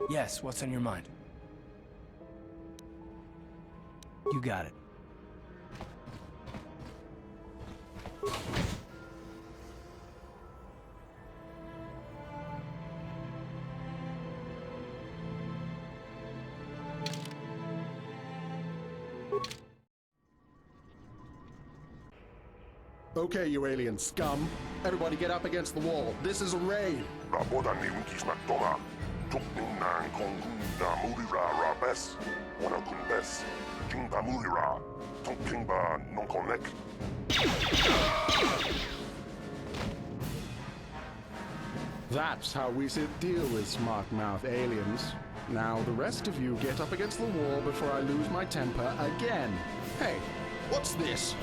Yes, what's on your mind? You got it. Okay, you alien scum. Everybody get up against the wall. This is a raid. Rapodani winkismättömä. Tukninnan konkunta murira rabes. Wana kunbes. Kingba murira. Tonkingba nonkonek. That's how we deal with smart-mouth aliens. Now the rest of you get up against the wall before I lose my temper again. Hey, what's this?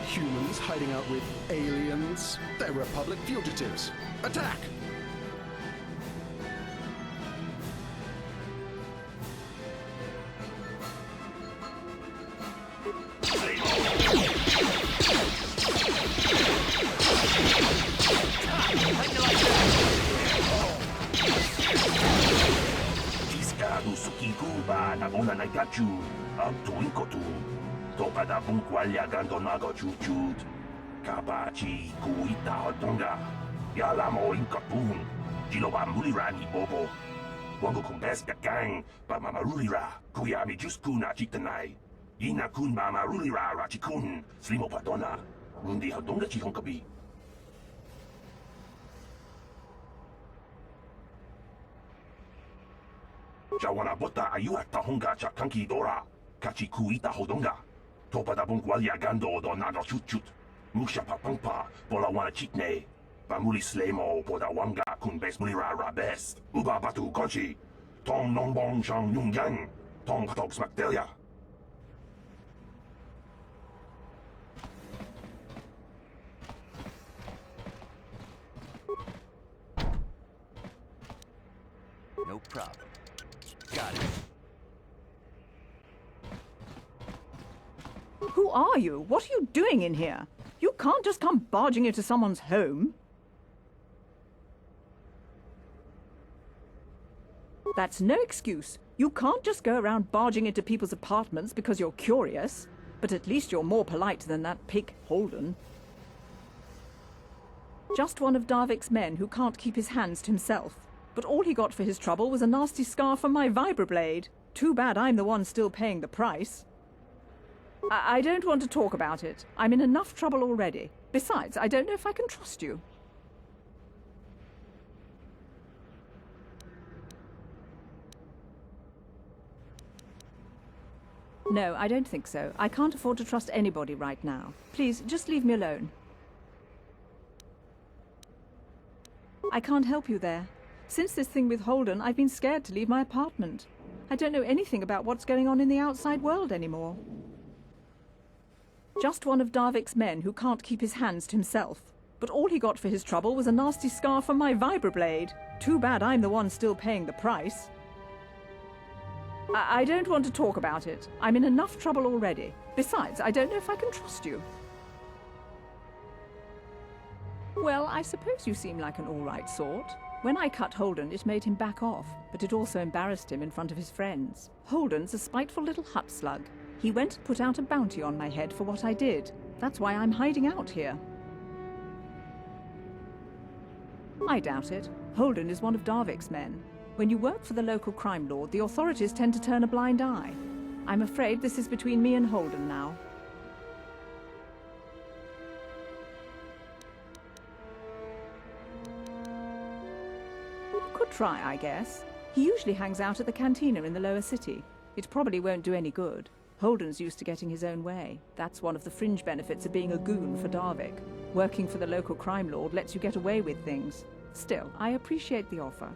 Humans hiding out with aliens? They're Republic fugitives. Attack! Sukikuba na ona na gachu ang tuwing ko tu topada bung kwalya gando nago chuchut kabachi kuita hotonga yala mo inkapun jiloba mulirani bobo wango kumbes gang ba mamarulira kuya mi juskuna chitanai ina kun ba marulira rachikun slimo padona undi hotonga chihonkabi. Jawana bota ayua tahonga cha kanki dora. Kachi kuita hodonga. Topada bungwalia gando do nago chutchut. Musha papangpa pola wana chitne. Bamuli slemo poda wanga kun bes mulira rabes. Uba batu konchi. Tong nongbong shang yung yang. Tong katok smaktelia. No problem. Got it. Who are you? What are you doing in here? You can't just come barging into someone's home. That's no excuse. You can't just go around barging into people's apartments because you're curious. But at least you're more polite than that pig Holden. Just one of Darvik's men who can't keep his hands to himself. But all he got for his trouble was a nasty scar from my vibroblade. Too bad I'm the one still paying the price. I don't want to talk about it. I'm in enough trouble already. Besides, I don't know if I can trust you. No, I don't think so. I can't afford to trust anybody right now. Please, just leave me alone. I can't help you there. Since this thing with Holden, I've been scared to leave my apartment. I don't know anything about what's going on in the outside world anymore. Just one of Darvik's men who can't keep his hands to himself. But all he got for his trouble was a nasty scar from my vibroblade. Too bad I'm the one still paying the price. I don't want to talk about it. I'm in enough trouble already. Besides, I don't know if I can trust you. Well, I suppose you seem like an all-right sort. When I cut Holden, it made him back off, but it also embarrassed him in front of his friends. Holden's a spiteful little hut slug. He went and put out a bounty on my head for what I did. That's why I'm hiding out here. I doubt it. Holden is one of Darvik's men. When you work for the local crime lord, the authorities tend to turn a blind eye. I'm afraid this is between me and Holden now. Could try, I guess. He usually hangs out at the cantina in the lower city. It probably won't do any good. Holden's used to getting his own way. That's one of the fringe benefits of being a goon for Darvik. Working for the local crime lord lets you get away with things. Still, I appreciate the offer.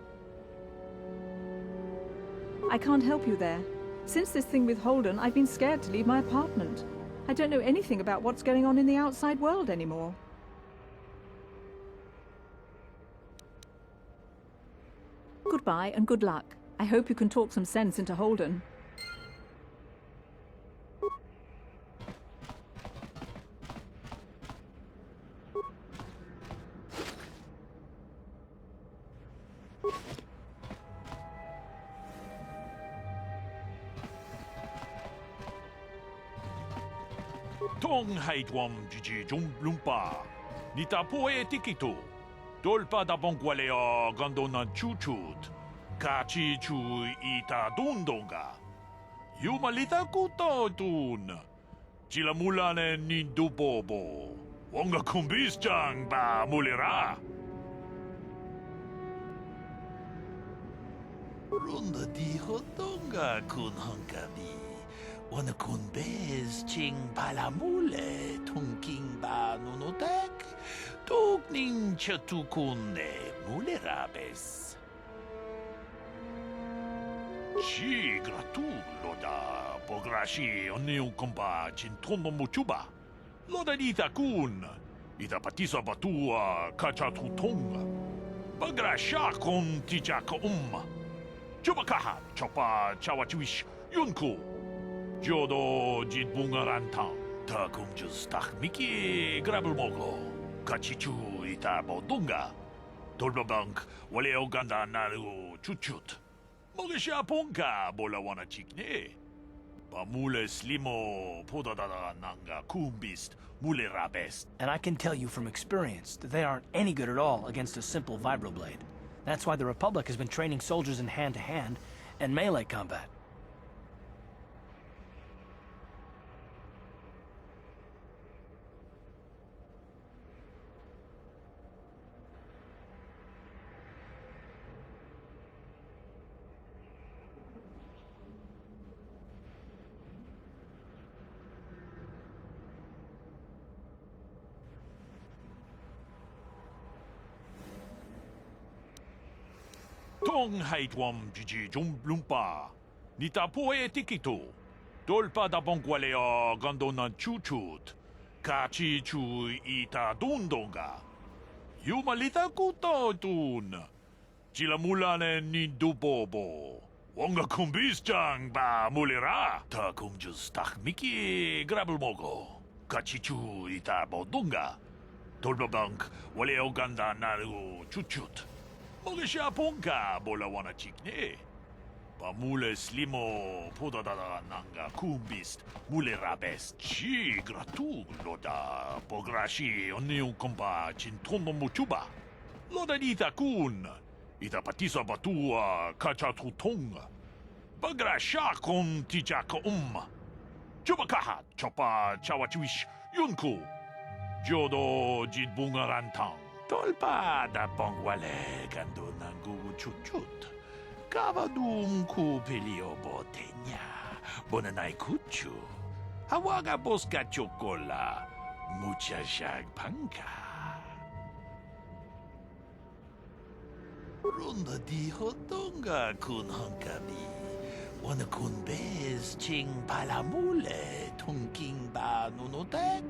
I can't help you there. Since this thing with Holden, I've been scared to leave my apartment. I don't know anything about what's going on in the outside world anymore. Goodbye and good luck. I hope you can talk some sense into Holden. Tong haitwam jiji jum lumpa. Nita poe tikitu. Dolpa da bongwalea gandona chuchut. Kachi chu ita dundonga. Yumalita kuto tun. Chila mulane nindubobo. Wonga kumbis jang ba mulira. Runda di hotonga kun hankabi. Wana kun bez ching palamule tunking ba nunotek. Tuk ning chatukunde mulerabes. Chi gratulo da pograshi oniu komba jintono muchuba. Loda ita kun. Ita patisa batua kachatutonga. Pagrasha kon tijaka Chupakaha chopa chawachuish yunku. Jodo jitbungarantang. Ta kumjus tak miki grabulmogo. Kachichu ita bodunga. Dolbabank wale oganda naru chuchut. Mogesha ponka bola wana chikne. Pamule slimo podadada nanga kumbist mule rabest. And I can tell you from experience that they aren't any good at all against a simple vibroblade. That's why the Republic has been training soldiers in hand-to-hand and melee combat. Tong haitwam jiji jum lumpa. Nita poe tikitu. Dolpa da bongwalea gandona chuchut. Kachi chu ita dundonga. Yumalita kuto tun. Chila mulane nindubobo. Wonga kumbis jang ba mulira. Ta kumjus tak miki grabulmogo. Kachi chu ita bodunga. Dolpa bank wale oganda naru chuchut. Mogesha ponka bola wana chikne. Pamule slimo podadada nanga kumbist mule rabest. Chi gratu loda pograshi oniu komba jintono muchuba. Loda ita kun. Ita patisa batua kachatutonga. Bagrasha kon tijaka Chupakaha chopa chawachuish yunku. Jodo jitbungarantang. Tolpa da bongwale gando nangu chuchut. Kavadum kupilio botenya. Bonanai kuchu. Hawaga boska chokola. Mucha shag panka. Runda di hotonga kun hankabi. Wana kun bez ching palamule tunking ba nunotek.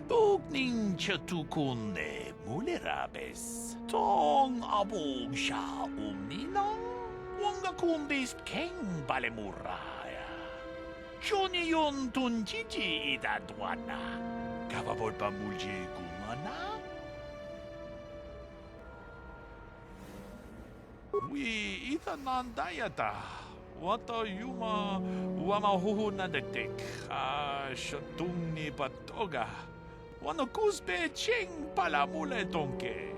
Tuk ning chatukunde mulerabes. Tong abog sha umninang. Wanga kun bez keng balemuraya. Choni yon tunjiji idadwana. Kavavol pa mulje kumana. Wi ita nandayata. Wata yuma wama huhu na detek. Shatung ni patoga. Wano kuspe ching palamule tonke.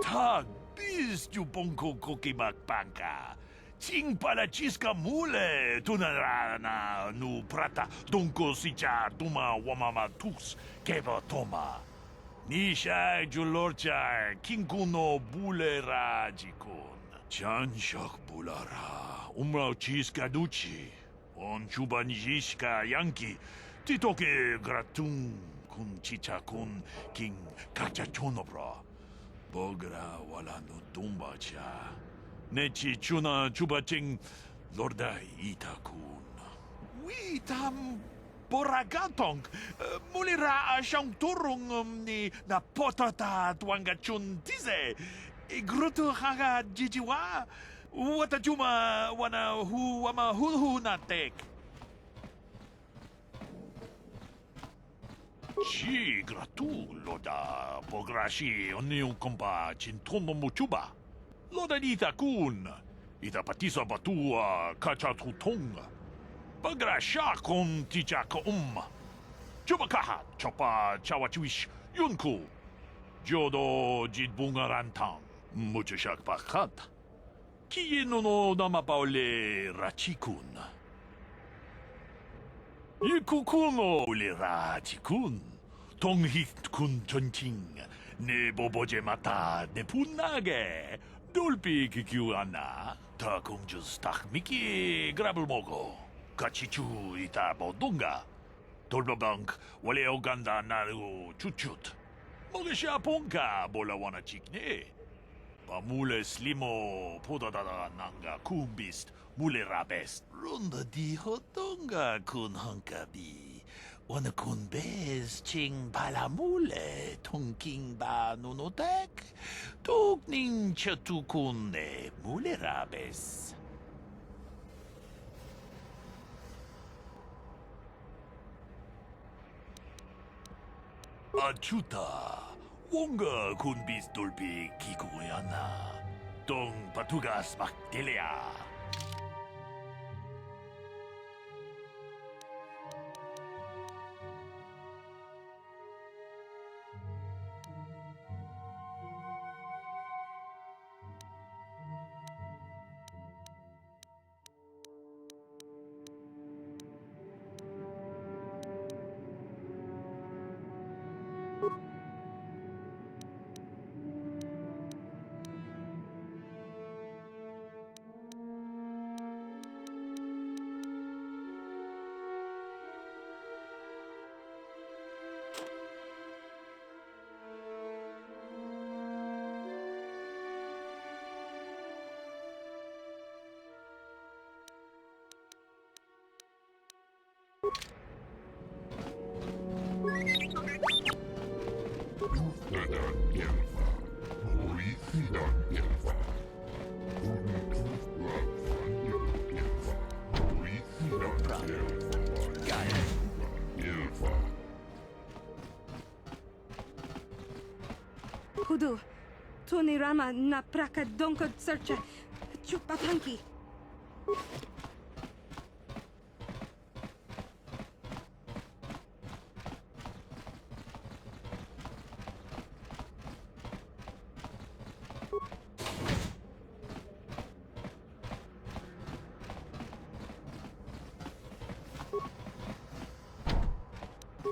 Tag bis ju bonko kokimak panka. Ching pala chiska mule tunarana nu prata donko sicha tuma wamama tus keba toma. Nisha julorcha kinkuno bulera jikun. Chanshak bulara umrao chiska duchi. On chuba nijishka yanki titoke gratun kun chicha kun king kachachonobra. Bogra wala no tumba cha. Nechi chuna chubaching lorda itakun. Wi tam boragatong mulira siyang turong ni na potata tuanga chun tize. Igruto haga jijiwa. Wata chuma wana hu wama hu natek. Chi gratu loda pograshi oniu komba jintono muchuba. Loda dita kun. Ita patisa batua kachatutonga. Pagrasha kon tijaka Chubakaha chopa chawachuish yunku. Jodo jidbungarantang. Muchashak pakat. Kieno no namapaule rachikun. Yikukuno ule rachikun. Tonghit kun chonching. Ne boboje mata ne punage. Dolpi kikiuana. Ta kumjus tak miki grabulmogo. Kachichu ita bodunga. Dolbabank wale oganda naru chuchut. Mogesha ponka bola wana chikne. Pamule slimo podadada nanga kumbist mule rabest. Runda di hotonga kun hankabi. Wana kun bez ching palamule tongking ba nunotek. Tokning chatukune mule rabes. Achuta, wonga kunbis dolpi kikuyana, dong patugas makdelia. Hudu, Tuni Rama na praka donko searcha, chupatanki.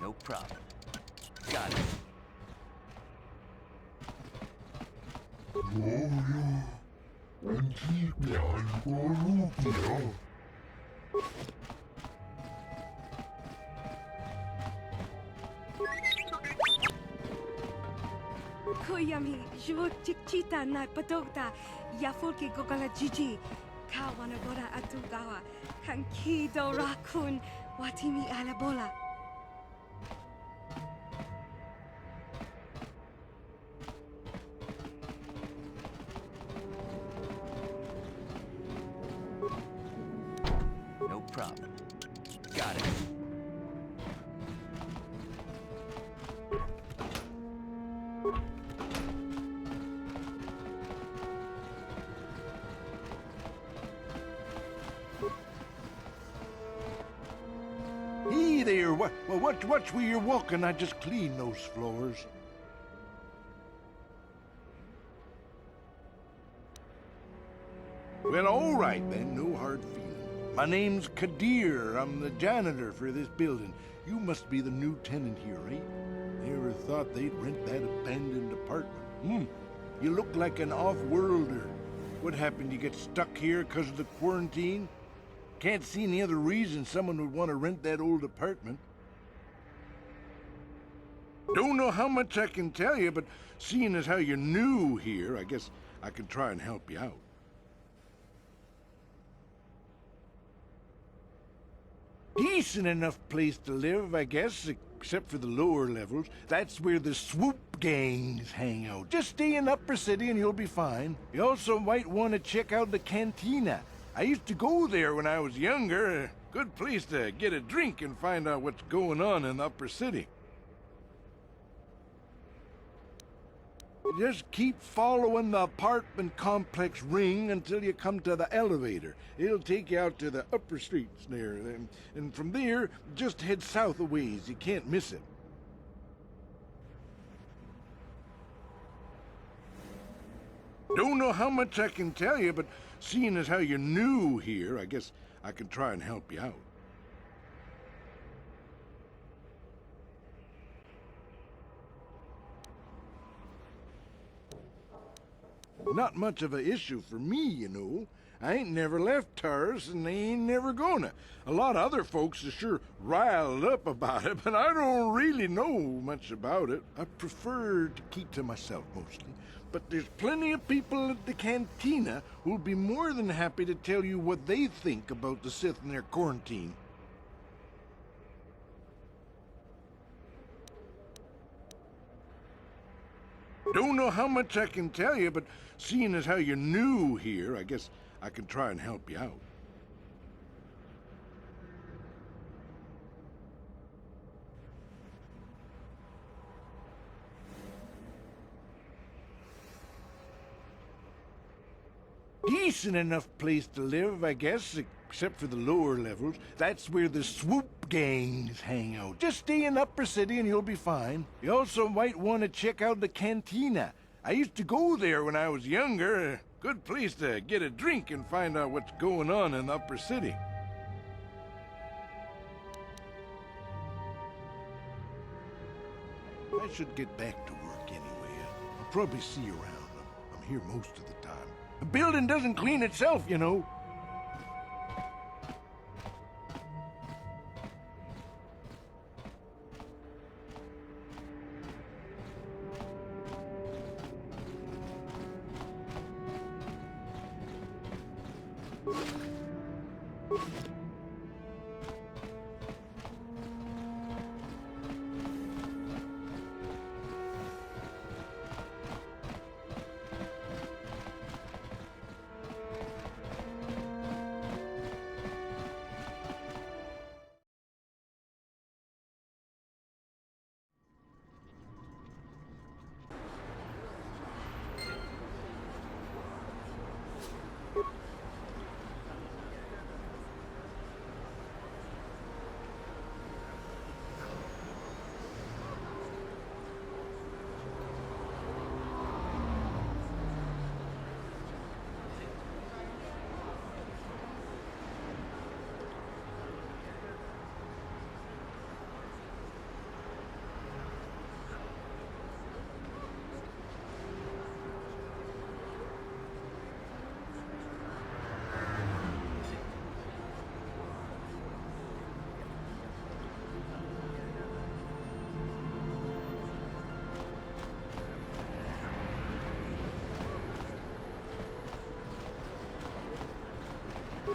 No problem. Got it. Koyami, juo chikchita na patokta, yafulki gogala jiji, kawana bora atugawa, kankido rakun, watimi alabola. No problem. Got it. Hey there, watch where you're walking. I just cleaned those floors. Well, all right then, no hard feelings. My name's Kadir. I'm the janitor for this building. You must be the new tenant here, right? Never thought they'd rent that abandoned apartment. You look like an off-worlder. What happened? You get stuck here because of the quarantine? Can't see any other reason someone would want to rent that old apartment. Don't know how much I can tell you, but seeing as how you're new here, I guess I can try and help you out. Decent enough place to live, I guess, except for the lower levels. That's where the swoop gangs hang out. Just stay in Upper City and you'll be fine. You also might want to check out the cantina. I used to go there when I was younger. A good place to get a drink and find out what's going on in the Upper City. Just keep following the apartment complex ring until you come to the elevator. It'll take you out to the upper streets there. And from there, just head south a ways. You can't miss it. Don't know how much I can tell you, but seeing as how you're new here, I guess I can try and help you out. Not much of an issue for me, you know. I ain't never left Taurus, and they ain't never gonna. A lot of other folks are sure riled up about it, but I don't really know much about it. I prefer to keep to myself mostly. But there's plenty of people at the cantina who'll be more than happy to tell you what they think about the Sith and their quarantine. Don't know how much I can tell you, but seeing as how you're new here, I guess I can try and help you out. Decent enough place to live, I guess, except for the lower levels. That's where the swoop gangs hang out. Just stay in Upper City and you'll be fine. You also might want to check out the cantina. I used to go there when I was younger. A good place to get a drink and find out what's going on in the Upper City. I should get back to work anyway. I'll probably see you around. I'm here most of the time. The building doesn't clean itself, you know.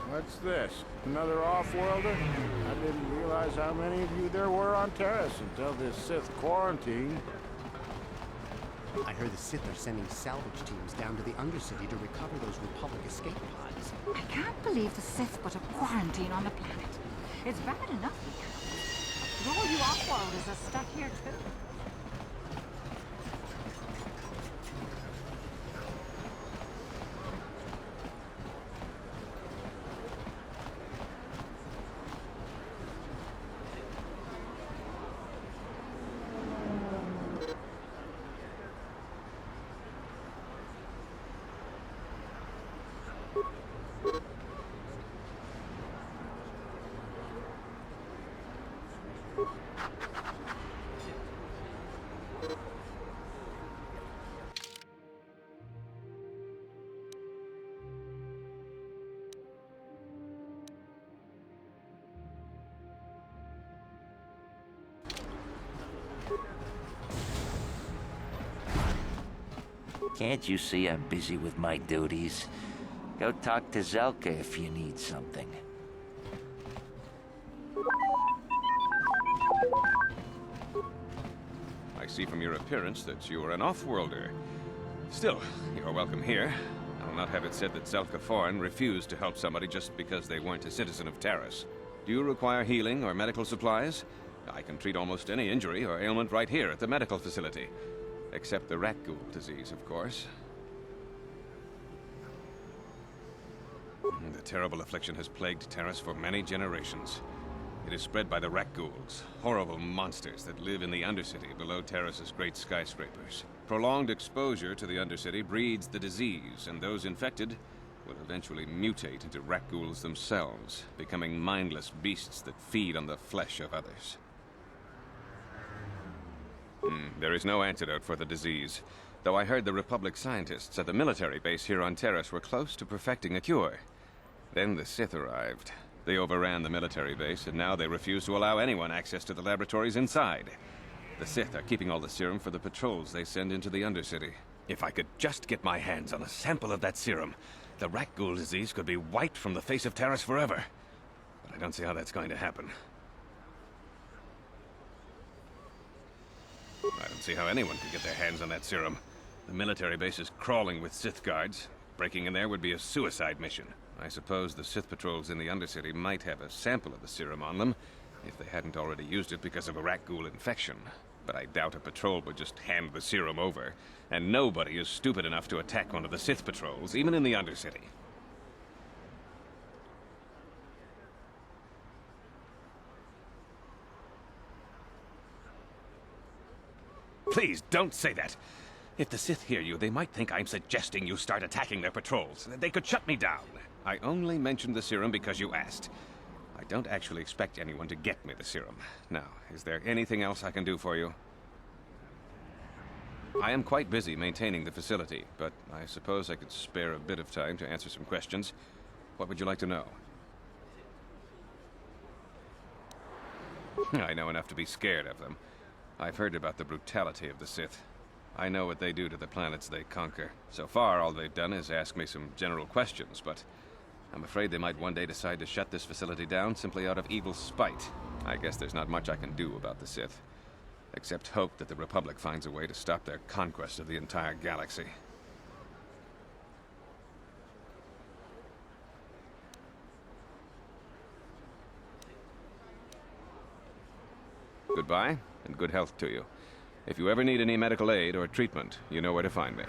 What's this? Another off-worlder? I didn't realize how many of you there were on Taurus until this Sith quarantine. I heard the Sith are sending salvage teams down to the Undercity to recover those Republic escape pods. I can't believe the Sith put a quarantine on the planet. It's bad enough we have. But all you off-worlders are stuck here too. Can't you see I'm busy with my duties? Go talk to Zelka if you need something. I see from your appearance that you are an off-worlder. Still, you're welcome here. I'll not have it said that Zelka Foreign refused to help somebody just because they weren't a citizen of Taurus. Do you require healing or medical supplies? I can treat almost any injury or ailment right here at the medical facility. Except the rat ghoul disease, of course. The terrible affliction has plagued Terrace for many generations. It is spread by the rat ghouls, horrible monsters that live in the Undercity below Terrace's great skyscrapers. Prolonged exposure to the Undercity breeds the disease, and those infected will eventually mutate into rat ghouls themselves, becoming mindless beasts that feed on the flesh of others. There is no antidote for the disease, though I heard the Republic scientists at the military base here on Terrace were close to perfecting a cure. Then the Sith arrived. They overran the military base, and now they refuse to allow anyone access to the laboratories inside. The Sith are keeping all the serum for the patrols they send into the Undercity. If I could just get my hands on a sample of that serum, the rat ghoul disease could be wiped from the face of Terrace forever. But I don't see how that's going to happen. I don't see how anyone could get their hands on that serum. The military base is crawling with Sith guards. Breaking in there would be a suicide mission. I suppose the Sith patrols in the Undercity might have a sample of the serum on them, if they hadn't already used it because of a rat ghoul infection. But I doubt a patrol would just hand the serum over, and nobody is stupid enough to attack one of the Sith patrols, even in the Undercity. Please, don't say that. If the Sith hear you, they might think I'm suggesting you start attacking their patrols. They could shut me down. I only mentioned the serum because you asked. I don't actually expect anyone to get me the serum. Now, is there anything else I can do for you? I am quite busy maintaining the facility, but I suppose I could spare a bit of time to answer some questions. What would you like to know? I know enough to be scared of them. I've heard about the brutality of the Sith. I know what they do to the planets they conquer. So far, all they've done is ask me some general questions, but I'm afraid they might one day decide to shut this facility down simply out of evil spite. I guess there's not much I can do about the Sith, except hope that the Republic finds a way to stop their conquest of the entire galaxy. Goodbye, and good health to you. If you ever need any medical aid or treatment, you know where to find me.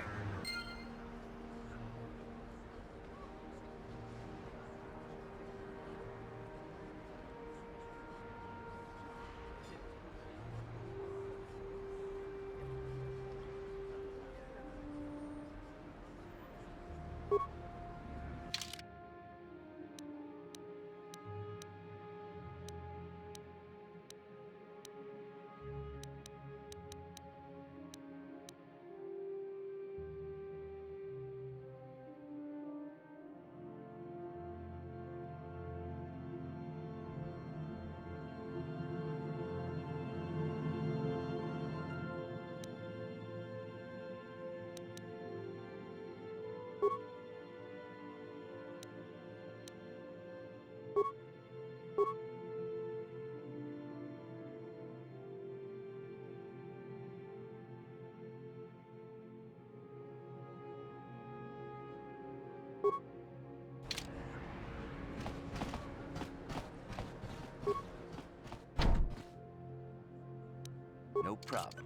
No problem.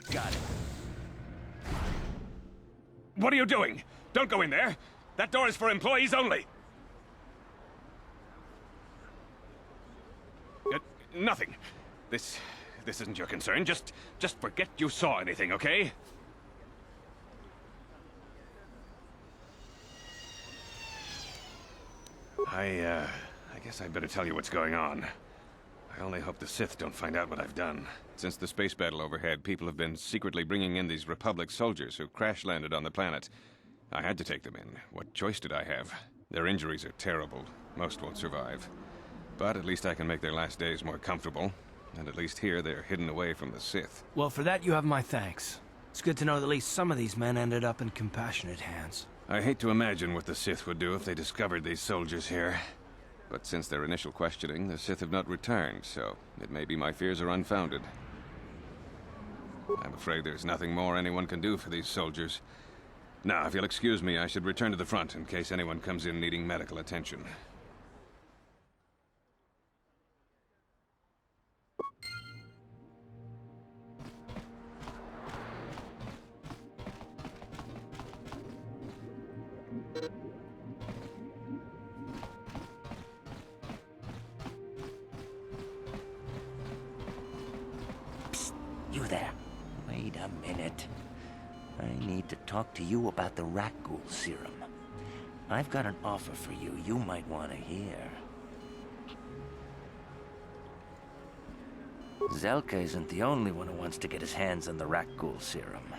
Got it. What are you doing? Don't go in there! That door is for employees only! Nothing. This isn't your concern. Just forget you saw anything, okay? I guess I'd better tell you what's going on. I only hope the Sith don't find out what I've done. Since the space battle overhead, people have been secretly bringing in these Republic soldiers who crash-landed on the planet. I had to take them in. What choice did I have? Their injuries are terrible. Most won't survive. But at least I can make their last days more comfortable. And at least here, they're hidden away from the Sith. Well, for that you have my thanks. It's good to know that at least some of these men ended up in compassionate hands. I hate to imagine what the Sith would do if they discovered these soldiers here. But since their initial questioning, the Sith have not returned, so it may be my fears are unfounded. I'm afraid there's nothing more anyone can do for these soldiers. Now, if you'll excuse me, I should return to the front in case anyone comes in needing medical attention. Wait a minute. I need to talk to you about the Rakghoul serum. I've got an offer for you might want to hear. Zelka isn't the only one who wants to get his hands on the Rakghoul serum.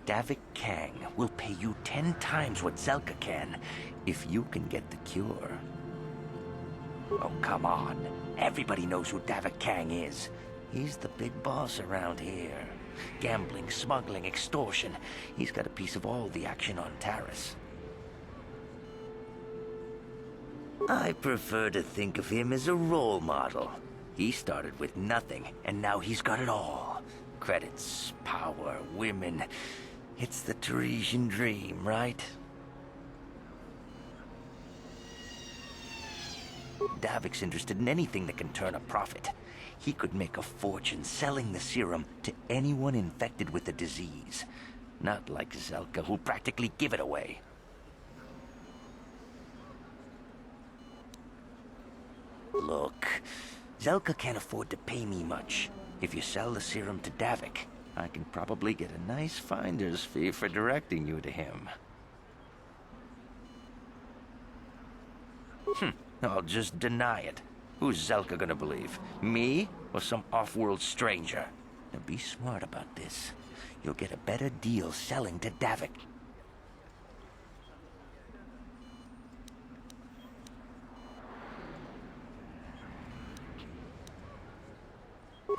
Davik Kang will pay you 10 times what Zelka can if you can get the cure. Oh, come on. Everybody knows who Davik Kang is. He's the big boss around here. Gambling, smuggling, extortion. He's got a piece of all the action on Taris. I prefer to think of him as a role model. He started with nothing, and now he's got it all. Credits, power, women. It's the Teresian dream, right? Davik's interested in anything that can turn a profit. He could make a fortune selling the serum to anyone infected with the disease. Not like Zelka, who'll practically give it away. Look, Zelka can't afford to pay me much. If you sell the serum to Davik, I can probably get a nice finder's fee for directing you to him. I'll just deny it. Who's Zelka gonna believe? Me or some off-world stranger? Now be smart about this. You'll get a better deal selling to Davik.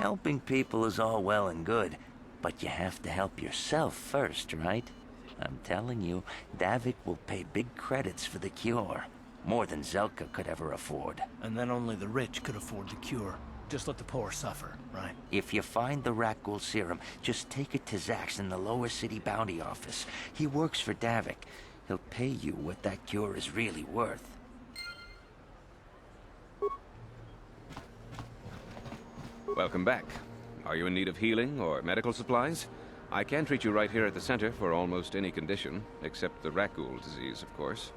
Helping people is all well and good, but you have to help yourself first, right? I'm telling you, Davik will pay big credits for the cure. More than Zelka could ever afford. And then only the rich could afford the cure. Just let the poor suffer, right? If you find the Rakghoul serum, just take it to Zax in the lower city bounty office. He works for Davik. He'll pay you what that cure is really worth. Welcome back. Are you in need of healing or medical supplies? I can treat you right here at the center for almost any condition, except the Rakghoul disease, of course.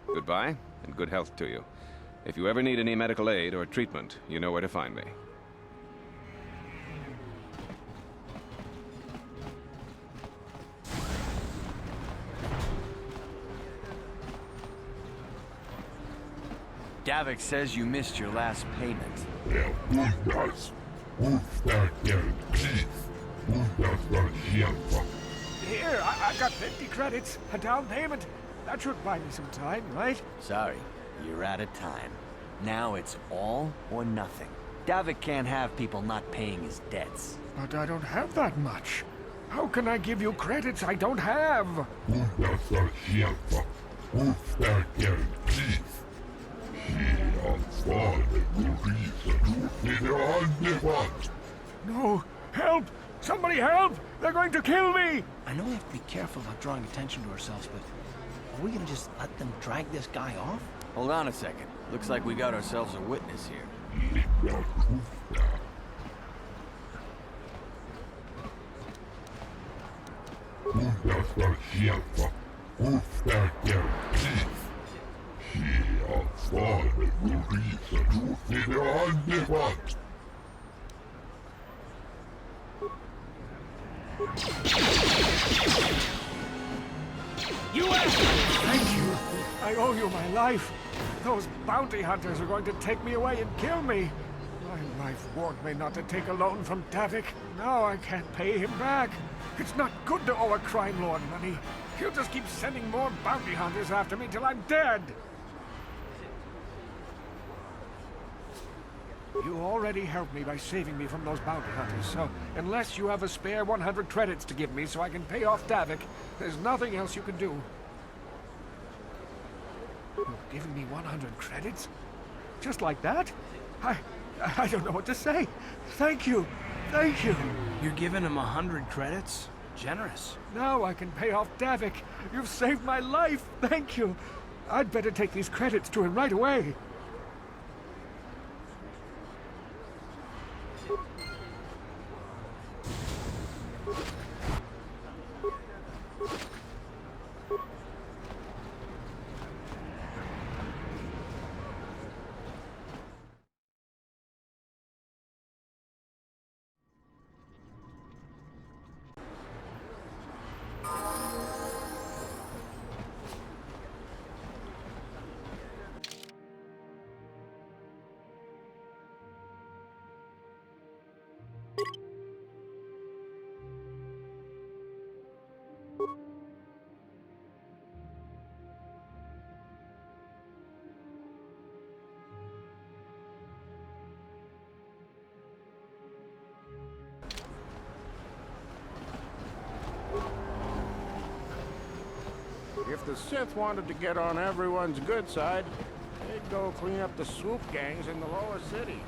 Goodbye, and good health to you. If you ever need any medical aid or treatment, you know where to find me. Davik says you missed your last payment. Here, I got 50 credits, a down payment. That should buy me some time, right? Sorry, you're out of time. Now it's all or nothing. Davik can't have people not paying his debts. But I don't have that much. How can I give you credits I don't have? No! Help! Somebody help! They're going to kill me! I know we have to be careful about drawing attention to ourselves, but are we gonna just let them drag this guy off? Hold on a second. Looks like we got ourselves a witness here. You asshole! Thank you. I owe you my life. Those bounty hunters are going to take me away and kill me. My life warned me not to take a loan from Davik. Now I can't pay him back. It's not good to owe a crime lord money. He'll just keep sending more bounty hunters after me till I'm dead. You already helped me by saving me from those bounty hunters, so unless you have a spare 100 credits to give me so I can pay off Davik, there's nothing else you can do. You've given me 100 credits? Just like that? I don't know what to say. Thank you. Thank you. You're giving him 100 credits? Generous. Now I can pay off Davik. You've saved my life. Thank you. I'd better take these credits to him right away. the Sith wanted to get on everyone's good side, they'd go clean up the swoop gangs in the lower city.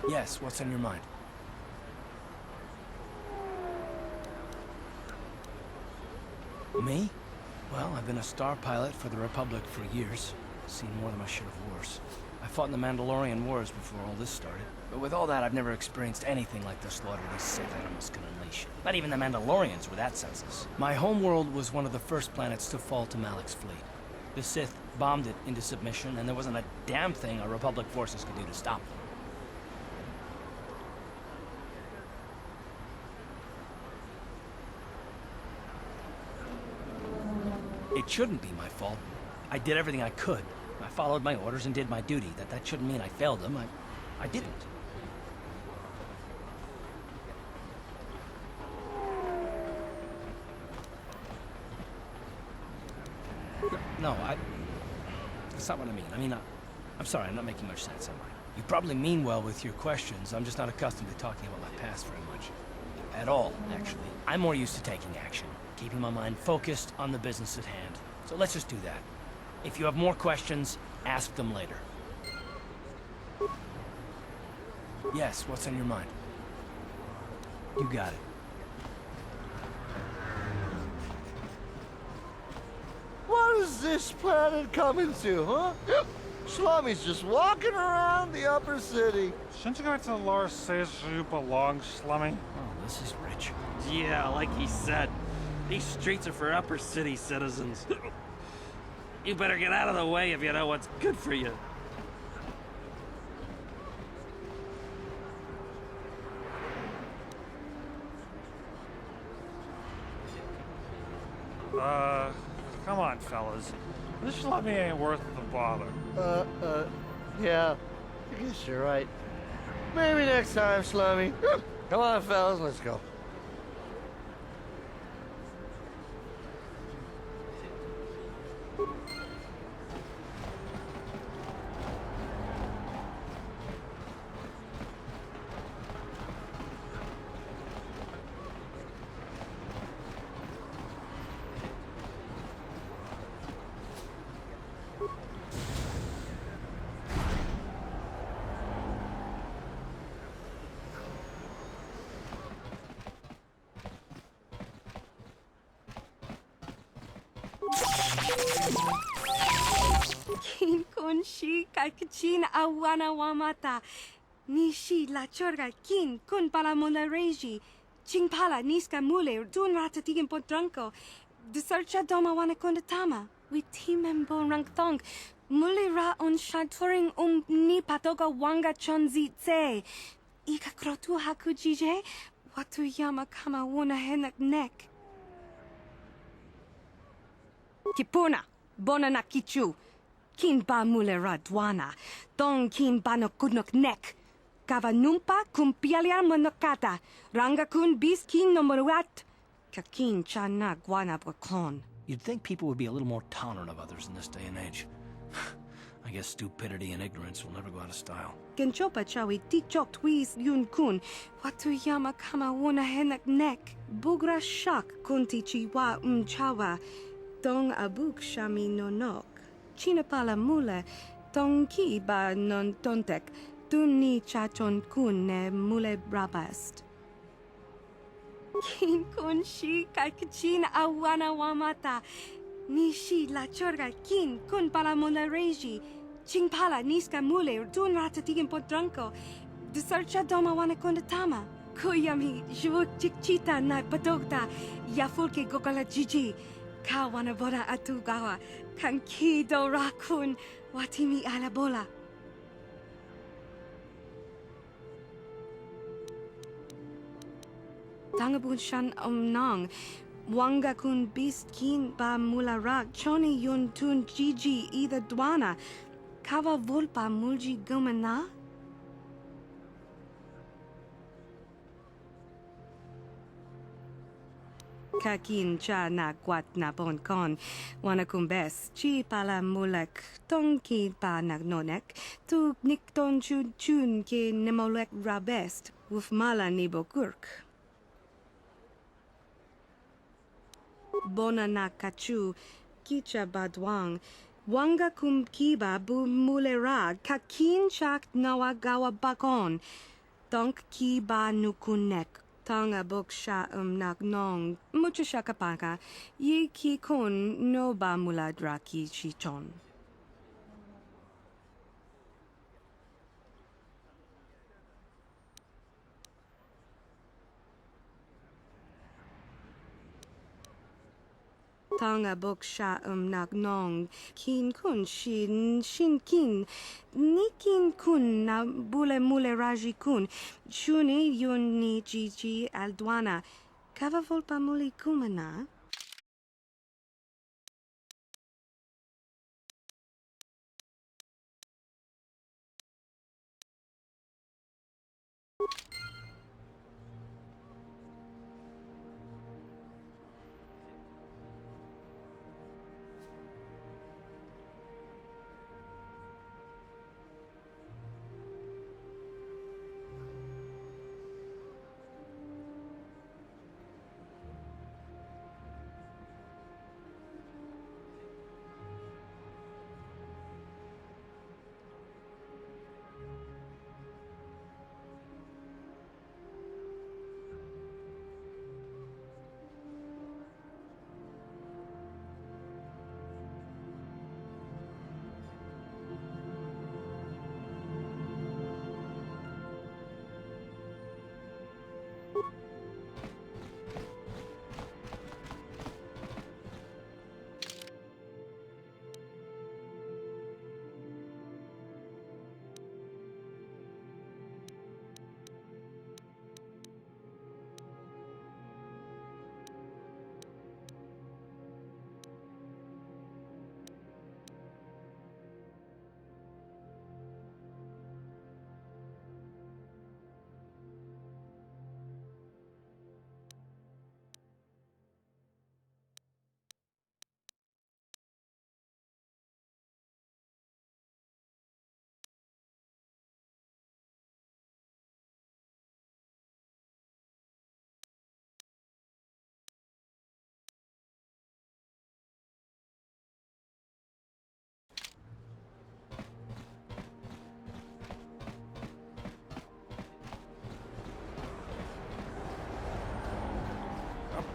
Yes, what's on your mind? Me? Well, I've been a star pilot for the Republic for years. Seen more than my share of wars. I fought in the Mandalorian Wars before all this started. But with all that, I've never experienced anything like the slaughter these Sith animals can unleash. Not even the Mandalorians were that senseless. My homeworld was one of the first planets to fall to Malak's fleet. The Sith bombed it into submission, and there wasn't a damn thing our Republic forces could do to stop them. It shouldn't be my fault. I did everything I could. I followed my orders and did my duty. That shouldn't mean I failed them. I didn't. No, that's not what I mean. I'm sorry, I'm not making much sense, am I? You probably mean well with your questions. I'm just not accustomed to talking about my past very much. At all, actually. I'm more used to taking action. Keeping my mind focused on the business at hand. So let's just do that. If you have more questions, ask them later. Yes, what's on your mind? You got it. What is this planet coming to, huh? Slummy's just walking around the upper city. Shouldn't you go to the lower cities where you belong, Slummy? Oh, this is rich. Yeah, like he said. These streets are for upper city citizens. You better get out of the way if you know what's good for you. Come on, fellas. This Slummy ain't worth the bother. Yeah. I guess you're right. Maybe next time, Slummy. Come on, fellas, let's go. Kin kun shi kakchin awana wamata. Nishi la chorga kin kun pala mona reji. Ching pala niska mule dun ratatigin potranko. Desarcha doma wana kondatama. We timembo rangthong. Mule ra on shaturing ni patoga wanga chonzi tse. Ika krotu hakujije. Watu yama kama wuna henak nek. Kipuna, bona na kichu. Kin ba mule radwana. Dong kin ba no kudnok nek. Kava numpa kumpialia monokata. Ranga kun bis kin no moruat. Kakin chana guana brakon. You'd think people would be a little more tolerant of others in this day and age. I guess stupidity and ignorance will never go out of style. Genchopa chawi tichok twis yun kun. Watu yama kama wuna henak nek. Bugra shak kunti chiwa chawa. Dong abuk shami nonok. Chinapala mule. Dong ki ba non tontek. Duni chachon kun ne mule brabast. Kin kun shi kakchin awana wamata. Nishi la chorga kin kun pala mona reji. Ching pala niska mule dun ratatigin potranko. Desarcha doma wana kondatama. Kuyami jvuk chikchita na patogta. Yafulke gokala jiji. Kawana boda atugawa. Kankido rakun watimi alabola. tangabun shan nang. Wanga kun bist kin ba mularak choni yun tun Gigi either dwana. Kava volpa mulji gumana? Kakin cha na kwat na bon kon. Wana kumbes chi pala mulek tong ki pa nagnonek. Tu nik ton chun chun ki nemolek rabest. Wuf mala nibo kurk. Bona na kachu kicha badwang. Wanga kum kiba bu mulera kakin chak nawa gawa bakon. Donk kiba nukunek. Tanga boksha nagnong. Mucha shakapaka. Ye ki kun no ba muladraki chichon. Tanga boksha nagnong. Kin kun shin kin. Nikin kun na bule mule raji kun. Shuni yun ni Gigi aldwana. Kava volpa muli kumana.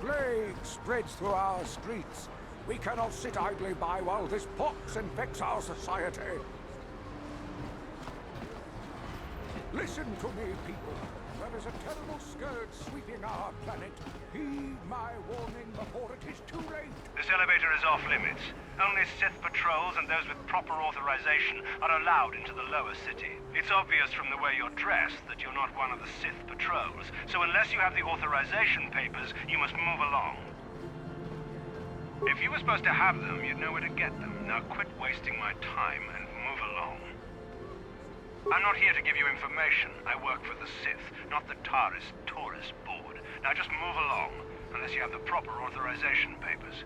Plague spreads through our streets. We cannot sit idly by while this pox infects our society. Listen to me, people. There is a terrible scourge sweeping our planet. Heed my warning before it is too late. This elevator is off limits. Only Sith patrols and those with proper authorization are allowed into the lower city. It's obvious from the way you're dressed that you're not one of the Sith patrols, so unless you have the authorization papers, you must move along. If you were supposed to have them, you'd know where to get them. Now quit wasting my time and move along. I'm not here to give you information. I work for the Sith, not the Taris Tourist Board. Now just move along, unless you have the proper authorization papers.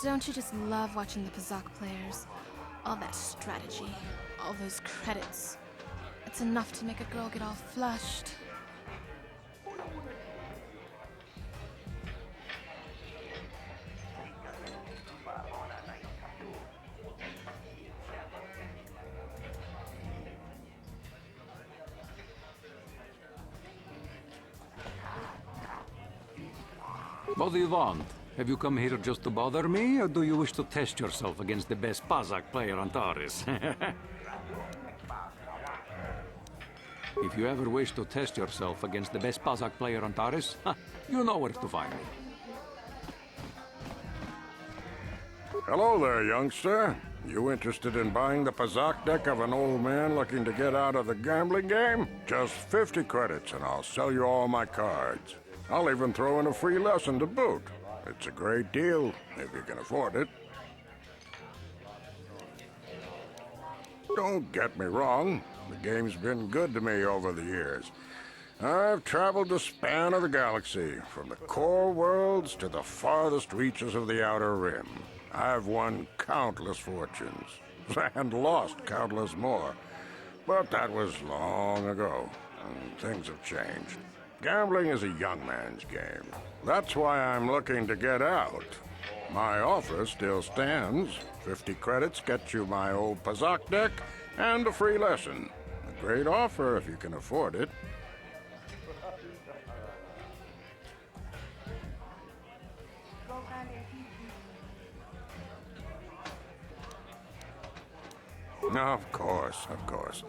Don't you just love watching the Pazak players? All that strategy, all those credits. It's enough to make a girl get all flushed. What do you want? Have you come here just to bother me, or do you wish to test yourself against the best Pazak player on Taris? If you ever wish to test yourself against the best Pazak player on Taris, you know where to find me. Hello there, youngster. You interested in buying the Pazak deck of an old man looking to get out of the gambling game? Just 50 credits and I'll sell you all my cards. I'll even throw in a free lesson to boot. It's a great deal, if you can afford it. Don't get me wrong. The game's been good to me over the years. I've traveled the span of the galaxy, from the core worlds to the farthest reaches of the Outer Rim. I've won countless fortunes, and lost countless more. But that was long ago, and things have changed. Gambling is a young man's game. That's why I'm looking to get out. My offer still stands. 50 credits gets you my old Pazak deck and a free lesson. A great offer if you can afford it. Of course, of course.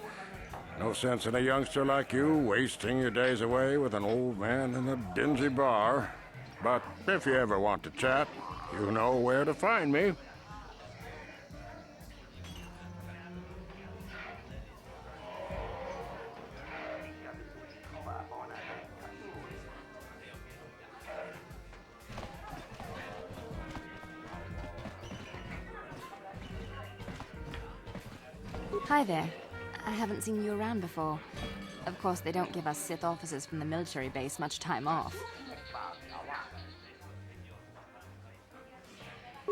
No sense in a youngster like you wasting your days away with an old man in a dingy bar. But if you ever want to chat, you know where to find me. Hi there. I haven't seen you around before. Of course, they don't give us Sith officers from the military base much time off.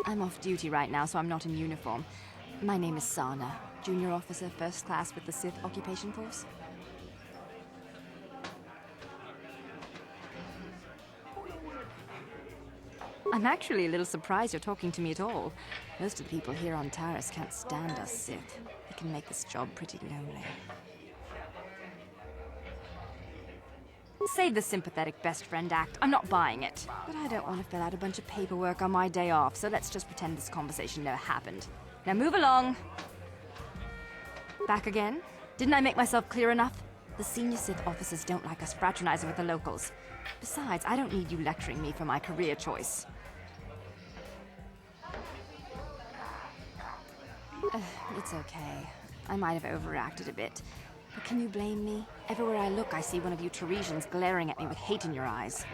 I'm off duty right now, so I'm not in uniform. My name is Sana, junior officer, first class with the Sith Occupation Force. I'm actually a little surprised you're talking to me at all. Most of the people here on Taris can't stand us Sith. It can make this job pretty lonely. Save the sympathetic best friend act. I'm not buying it. But I don't want to fill out a bunch of paperwork on my day off, so let's just pretend this conversation never happened. Now move along. Back again? Didn't I make myself clear enough? The senior Sith officers don't like us fraternizing with the locals. Besides, I don't need you lecturing me for my career choice. It's okay. I might have overreacted a bit. But can you blame me? Everywhere I look, I see one of you Taresians glaring at me with hate in your eyes.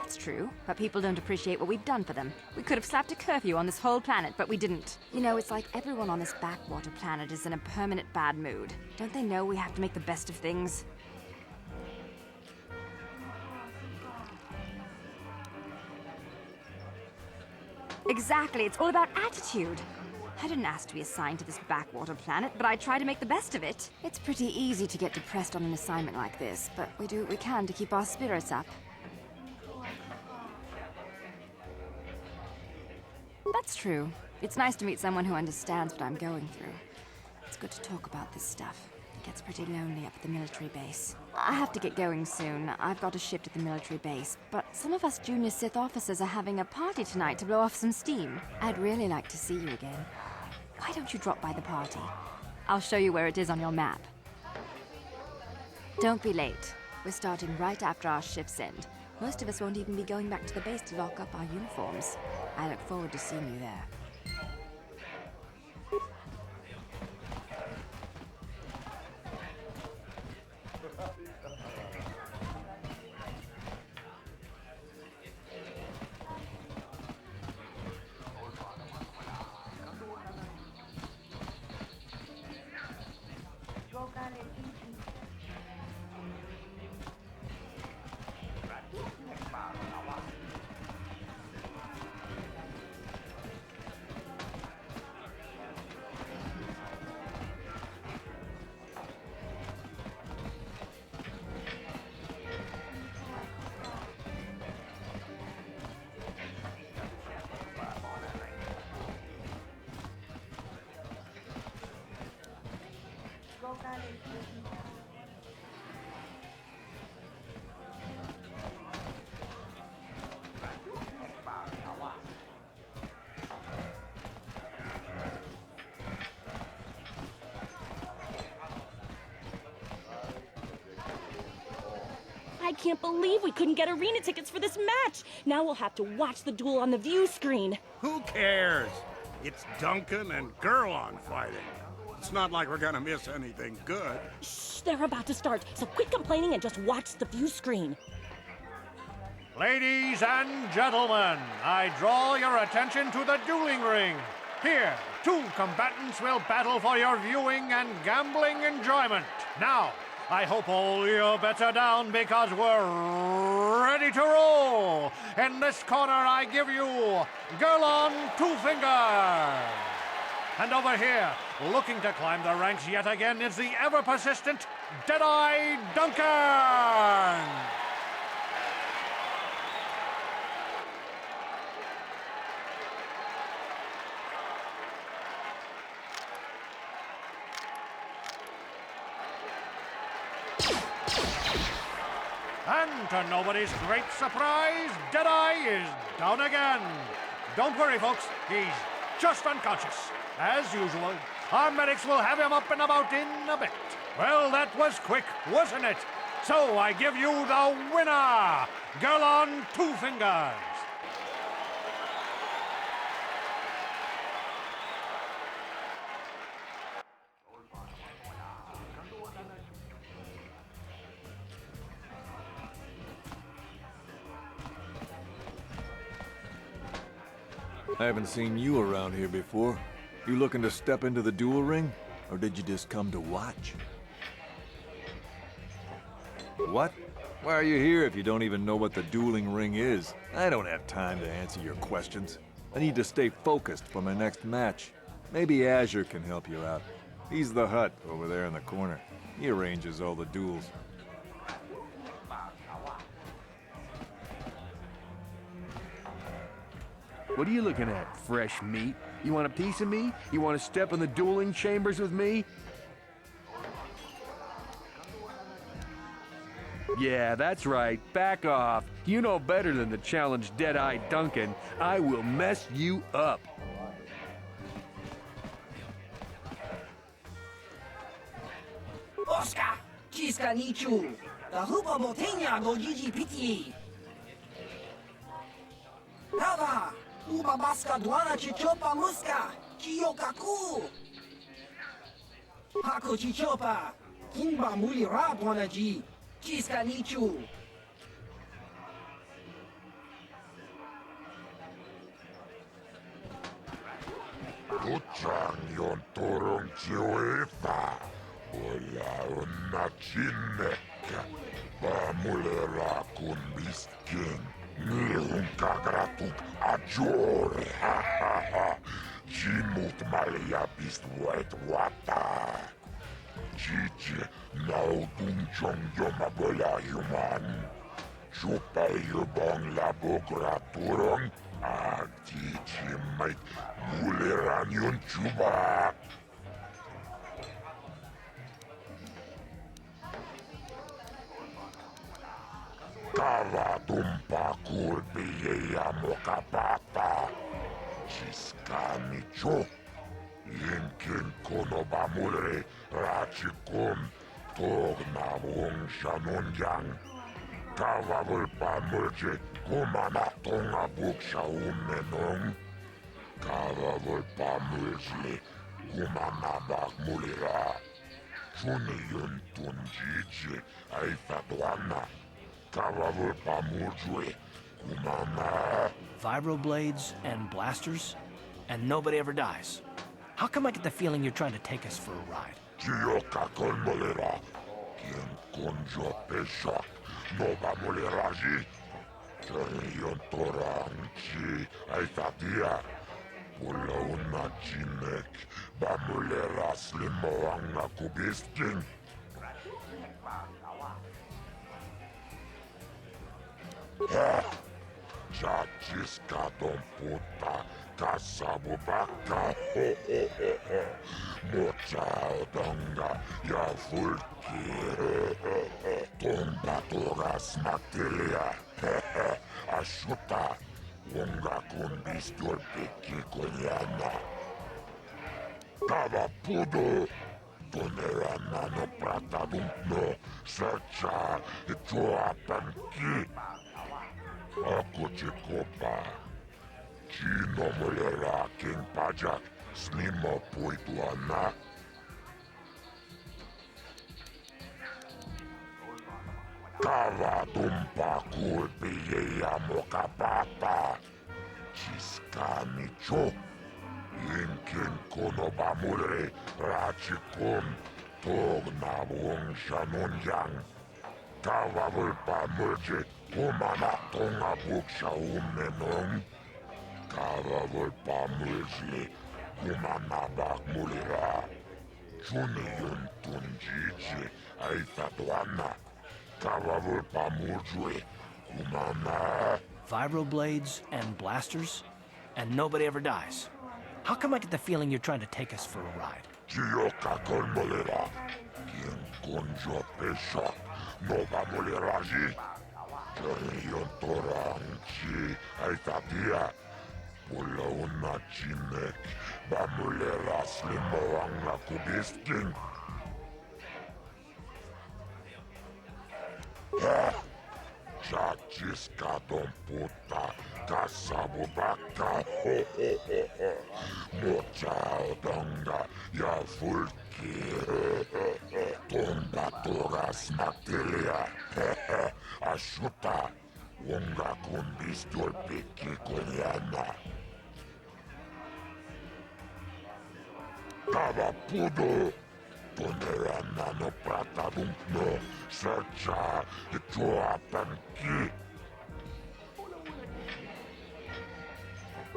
It's true, but people don't appreciate what we've done for them. We could have slapped a curfew on this whole planet, but we didn't. You know, it's like everyone on this backwater planet is in a permanent bad mood. Don't they know we have to make the best of things? Exactly, it's all about attitude. I didn't ask to be assigned to this backwater planet, but I try to make the best of it. It's pretty easy to get depressed on an assignment like this, but we do what we can to keep our spirits up. That's true. It's nice to meet someone who understands what I'm going through. It's good to talk about this stuff. It gets pretty lonely up at the military base. I have to get going soon. I've got a shift at the military base, but some of us junior Sith officers are having a party tonight to blow off some steam. I'd really like to see you again. Why don't you drop by the party? I'll show you where it is on your map. Don't be late. We're starting right after our shifts end. Most of us won't even be going back to the base to lock up our uniforms. I look forward to seeing you there. I can't believe we couldn't get arena tickets for this match. Now we'll have to watch the duel on the view screen. Who cares? It's Duncan and Gurlon fighting. It's not like we're gonna miss anything good. Shh, they're about to start, so quit complaining and just watch the view screen. Ladies and gentlemen, I draw your attention to the dueling ring. Here, two combatants will battle for your viewing and gambling enjoyment. Now, I hope all your bets are down because we're ready to roll. In this corner, I give you Gurlon Two Fingers. And over here, looking to climb the ranks yet again, is the ever-persistent Deadeye Duncan. And to nobody's great surprise, Deadeye is down again. Don't worry, folks. He's just unconscious. As usual, our medics will have him up and about in a bit. Well, that was quick, wasn't it? So I give you the winner, Gurlon Two Fingers. I haven't seen you around here before. You looking to step into the duel ring? Or did you just come to watch? What? Why are you here if you don't even know what the dueling ring is? I don't have time to answer your questions. I need to stay focused for my next match. Maybe Azure can help you out. He's the Hut over there in the corner. He arranges all the duels. What are you looking at, fresh meat? You want a piece of me? You want to step in the dueling chambers with me? Yeah, that's right. Back off. You know better than to challenge Deadeye Duncan. I will mess you up. Oscar, Chiska Nichu, the Hupa Motenya no Gigi Piti. Hava, Uba Baska Duana Chichopa Muska, Chiyokaku. Hako Chichopa, Kimba Muli Radwana Ji, Chiska Nichu. Kutsang yon turun Chiwefa. Ola unna chinnekkä. Pamulera kun miskin. Nihun kagratut ajore. Jimut malja pistuet wata. Chichi nautun chong joma bola human. Chupayu bong la bokraturong. Chichi mait muleran yon chuba. Kava tumpa kurpi ja mokapata. Chiskani cho. Jinkin konoba mulre rachikun. Togna wong shanunjang. Kava vulpa mulje kumana tonga buksha ummenong. Kava vulpa mulje kumana bak mulira. Chuni yun tunjiji aifatwana. Vibroblades and blasters, and nobody ever dies. How come I get the feeling you're trying to take us for a ride? Chioka kolmolera, kien konjo peshak, nova moleraji. Yon torang chi aitatia. Pula una chinek, bamulera slimoanga kubisking. Chachiska don puta, Kasabubaka, Mochaodonga, Yafulki, Tombatoras Matelia, Ashuta, Wonga Kundistur Piki Koyana, Tava Pudu, Tonerana no Pratadumno, Sacha, Joapanki, Akuchikopa. Chino mulera king pajak, snima puituana. Kava tumpa kulpi ya mokapata. Chiskani cho. Inkin kono bamure, rachikun, togna buong shanunyang. Kava vulpa mulje, kumana tonga buksha umenong. Kava vulpa mulsli, kumanabak mulira. Chuni yun tunjichi, aitatuana. Kava vulpa mujwe, kumana. Vibroblades and blasters, and nobody ever dies. How come I get the feeling you're trying to take us for a ride? Chioka con mulira. Kien konjo pesha, nova muliraji. Kani yun toranchi, aitatia. Pula una chinek, bamulera slimo ang nakubisking. Chachiska don puta, kasabubaka, mochaodonga, yafulki, tombatoras matelia, ashuta, wonga kundistur piki koyana. Tava pudo, tonerana no pratadumno, searcha, joapanki.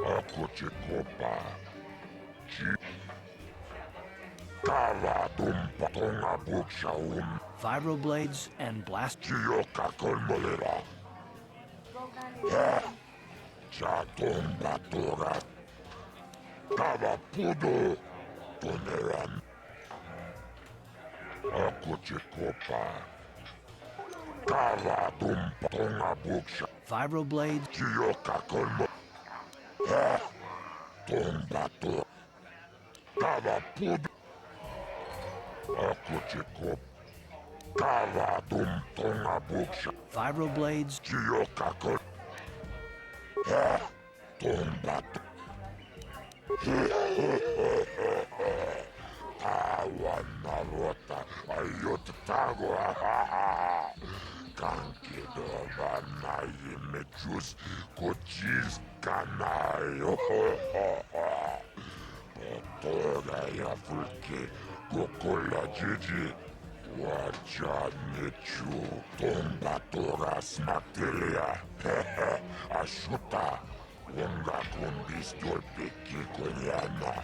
Akuchikopa, Kava dumpa tonga buksha Vibroblades and blast. Chioka kolmolera. Chatomba tora. Kava pudo. Toneran. Akuchikopa. Kava dumpa tonga buksha. Vibroblades. Chioka kolmo. Tomba tora. Kava pudo. Akuchikopa. Kava dum tonga buksha. Vibroblades. Chioka kol. Tomba. Awana rota ayot tago. Kanki dovana yimechus kochis kanayo. Potoga ya fulke kokola jiji. Wajanichu tombatoras matelia. Ashuta. Wonga kundistur piki koyana.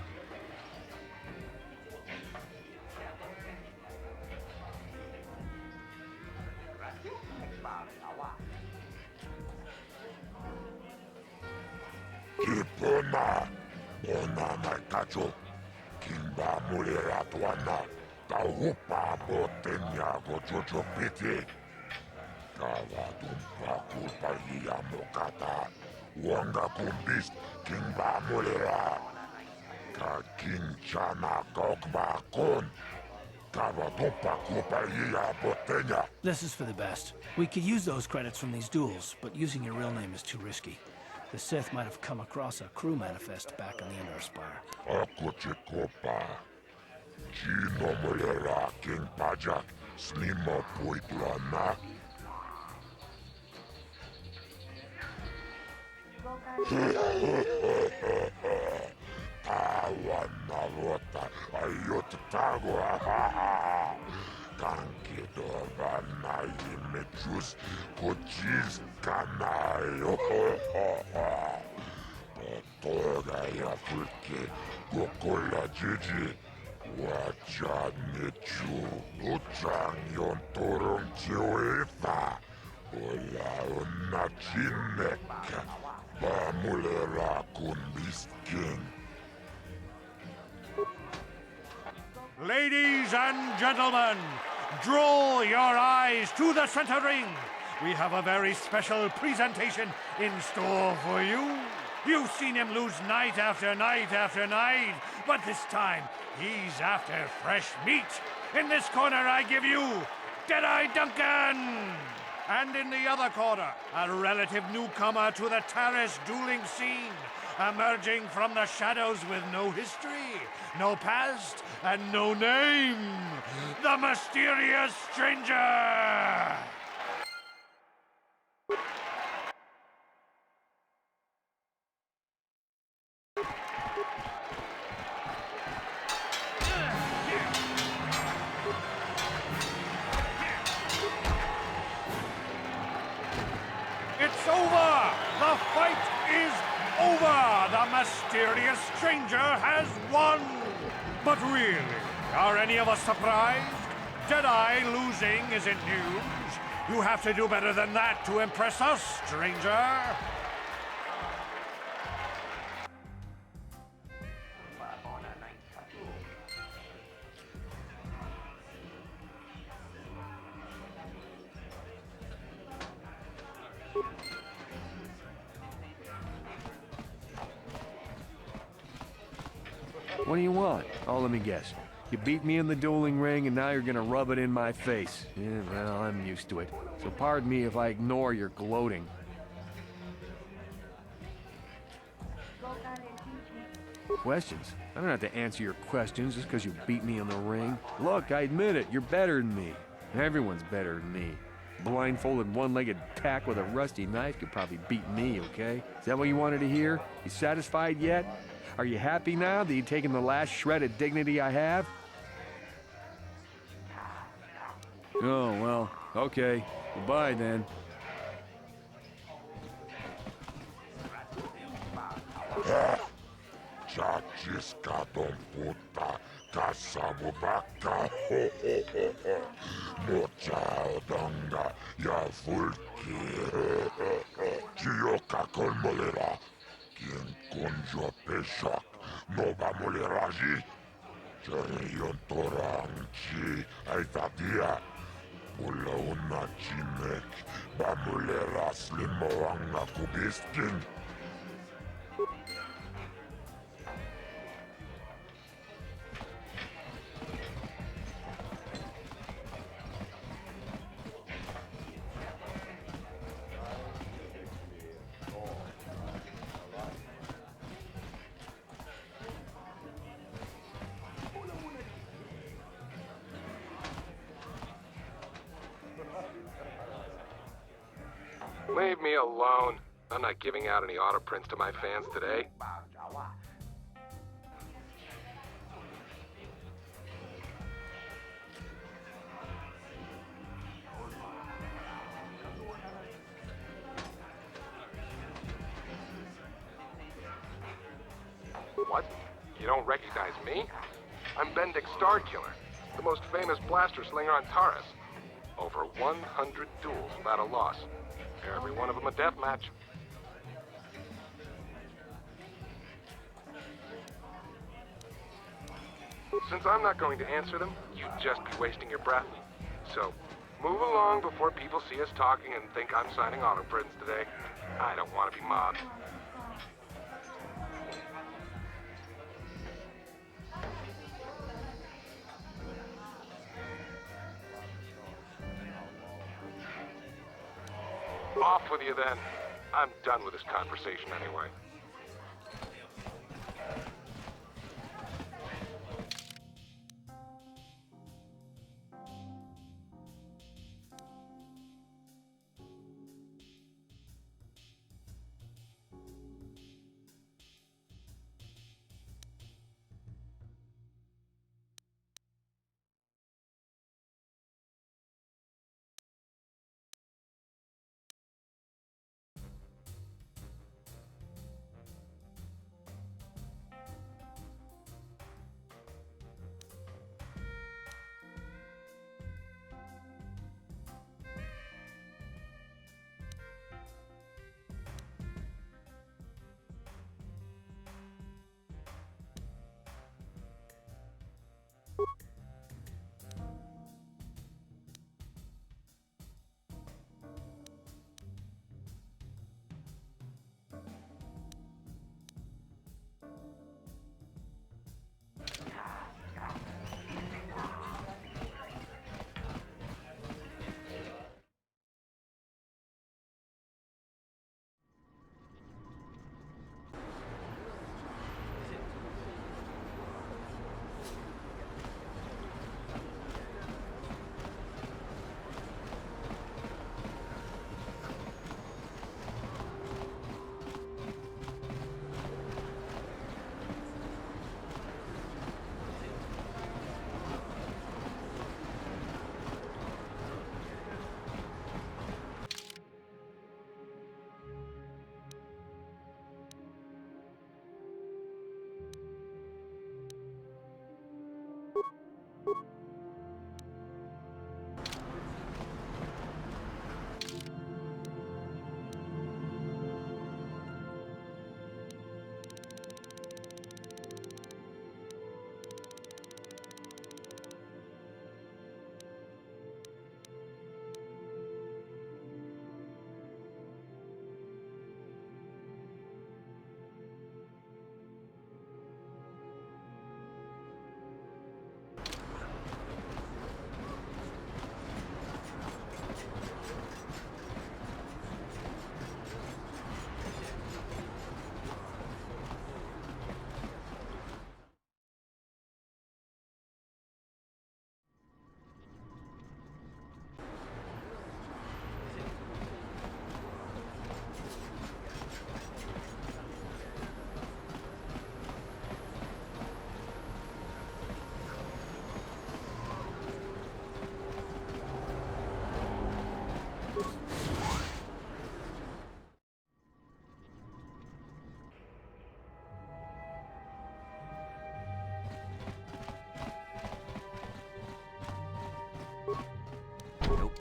Kipona. Bona nakacho. Kimba mulera tuana. Taupa botenya gojojo piti. Kava dumpa kulpa hiya mokata. Wanga kumbis kimba mulera. Ka kinchana kokba kon. Kava dumpa kulpa hiya botenya. This is for the best. We could use those credits from these duels, but using your real name is too risky. The Sith might have come across a crew manifest back on the Inner Spire. Akuchikopa. Chino mulera king pajak. Snima puituana. Awana rota ayot tago. Kanki dovana yimechus kochis kanayo. Potoga ya fulke gokola jiji. Wajanichu uchang yon torong chiwefa. Ola una chinek. Bamulera kunbiski. gentlemen, draw your eyes to the center ring. We have a very special presentation in store for you. You've seen him lose night after night after night, but this time he's after fresh meat. In this corner, I give you Deadeye Duncan! And in the other corner, a relative newcomer to the Taris dueling scene, emerging from the shadows with no history, no past, and no name, the mysterious stranger! It's over! The fight is over! The mysterious stranger has won! But really, are any of us surprised? Deadeye losing isn't news. You have to do better than that to impress us, stranger. What do you want? Oh, let me guess. You beat me in the dueling ring, and now you're gonna rub it in my face. Yeah, well, I'm used to it. So pardon me if I ignore your gloating. Questions? I don't have to answer your questions just because you beat me in the ring. Look, I admit it, you're better than me. Everyone's better than me. Blindfolded, one-legged tack with a rusty knife could probably beat me, okay? Is that what you wanted to hear? You satisfied yet? Are you happy now that you've taken the last shred of dignity I have? Oh, well, okay. Goodbye, then. Chachiska don puta, kasamu baka, mocha danga, ya fulki, chioka con molera, quien conjo peshak, no va moleraji, cherion toranchi, aitadia, pula una chimek, va moleras limoanga kubiskin. Leave me alone. I'm not giving out any auto prints to my fans today. What? You don't recognize me? I'm Bendik Starkiller, the most famous blaster slinger on Taris. Over 100 duels without a loss. Every one of them a death match. Since I'm not going to answer them, you'd just be wasting your breath. So, move along before people see us talking and think I'm signing auto prints today. I don't want to be mobbed. Off with you then. I'm done with this conversation anyway.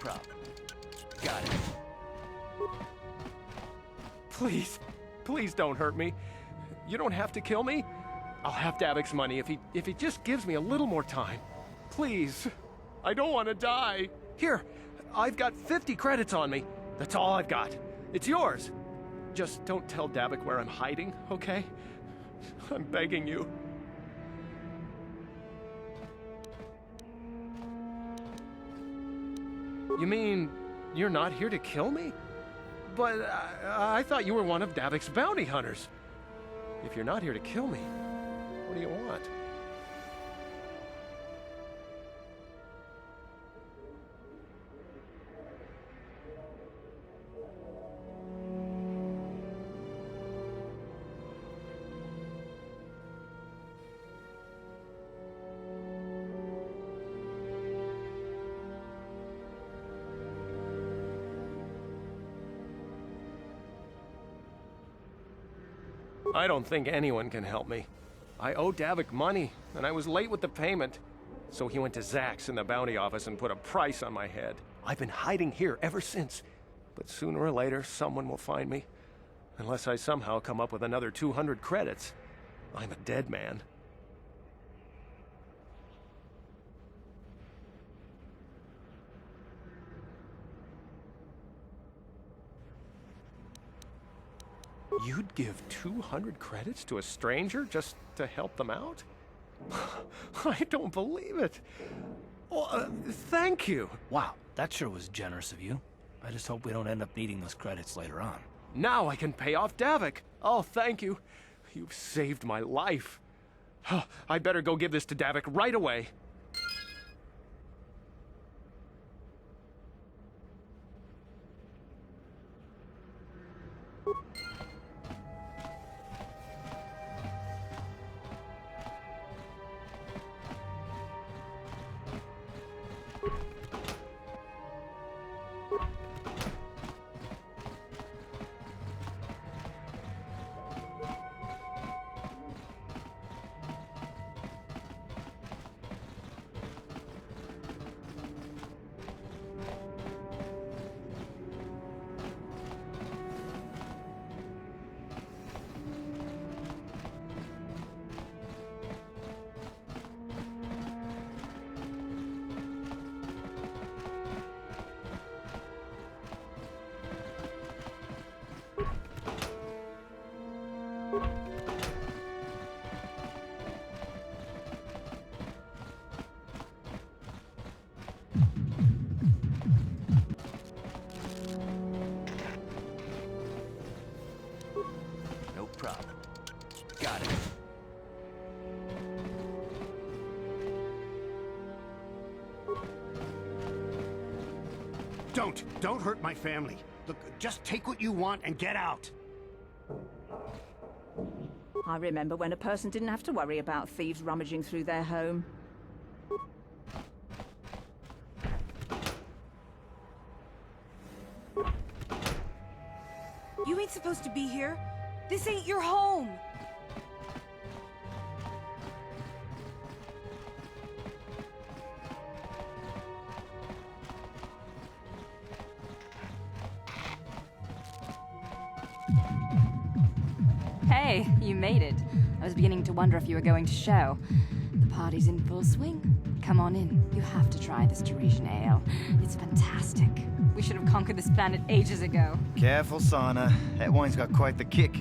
problem. Got it. Please, please don't hurt me. You don't have to kill me. I'll have Davik's money if he just gives me a little more time. Please. I don't want to die. Here, I've got 50 credits on me. That's all I've got. It's yours. Just don't tell Davik where I'm hiding, okay? I'm begging you. You mean you're not here to kill me? But I thought you were one of Davik's bounty hunters. If you're not here to kill me, what do you want? I don't think anyone can help me. I owe Davik money, and I was late with the payment. So he went to Zach's in the bounty office and put a price on my head. I've been hiding here ever since. But sooner or later, someone will find me. Unless I somehow come up with another 200 credits. I'm a dead man. You'd give 200 credits to a stranger just to help them out? I don't believe it. Well, thank you. Wow, that sure was generous of you. I just hope we don't end up needing those credits later on. Now I can pay off Davik. Oh, thank you. You've saved my life. I better go give this to Davik right away. No problem. Got it. Don't hurt my family. Look, just take what you want and get out. I remember when a person didn't have to worry about thieves rummaging through their home. You ain't supposed to be here. This ain't your home. Hey, you made it. I was beginning to wonder if you were going to show. The party's in full swing. Come on in. You have to try this Teresian ale. It's fantastic. We should have conquered this planet ages ago. Careful, Sana. That wine's got quite the kick.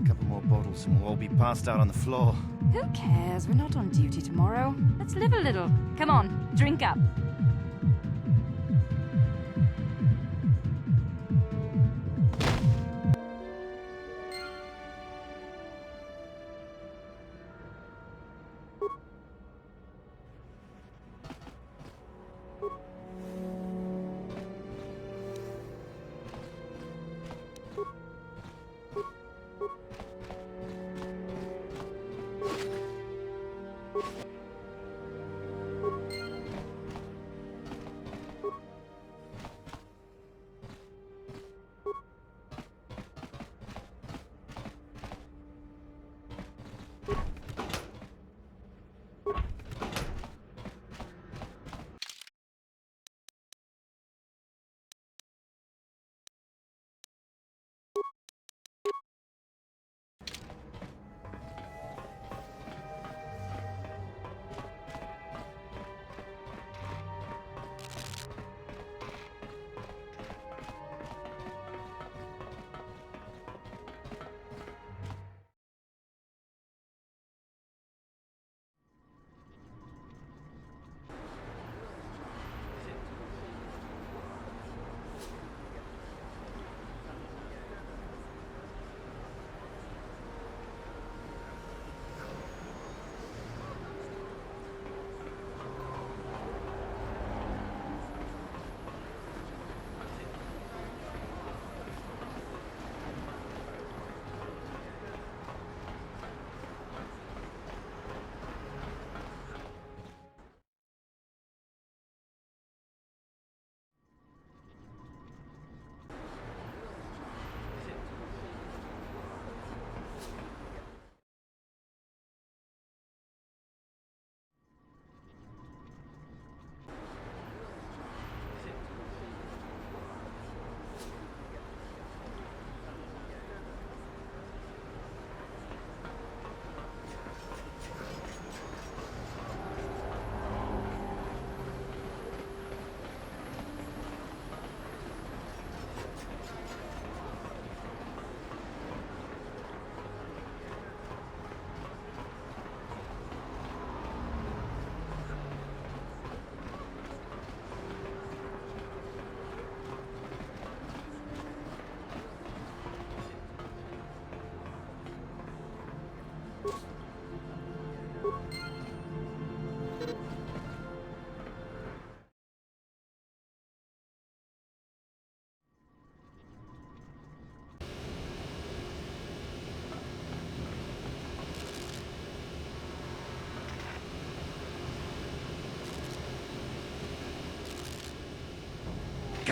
A couple more bottles and we'll all be passed out on the floor. Who cares? We're not on duty tomorrow. Let's live a little. Come on, drink up.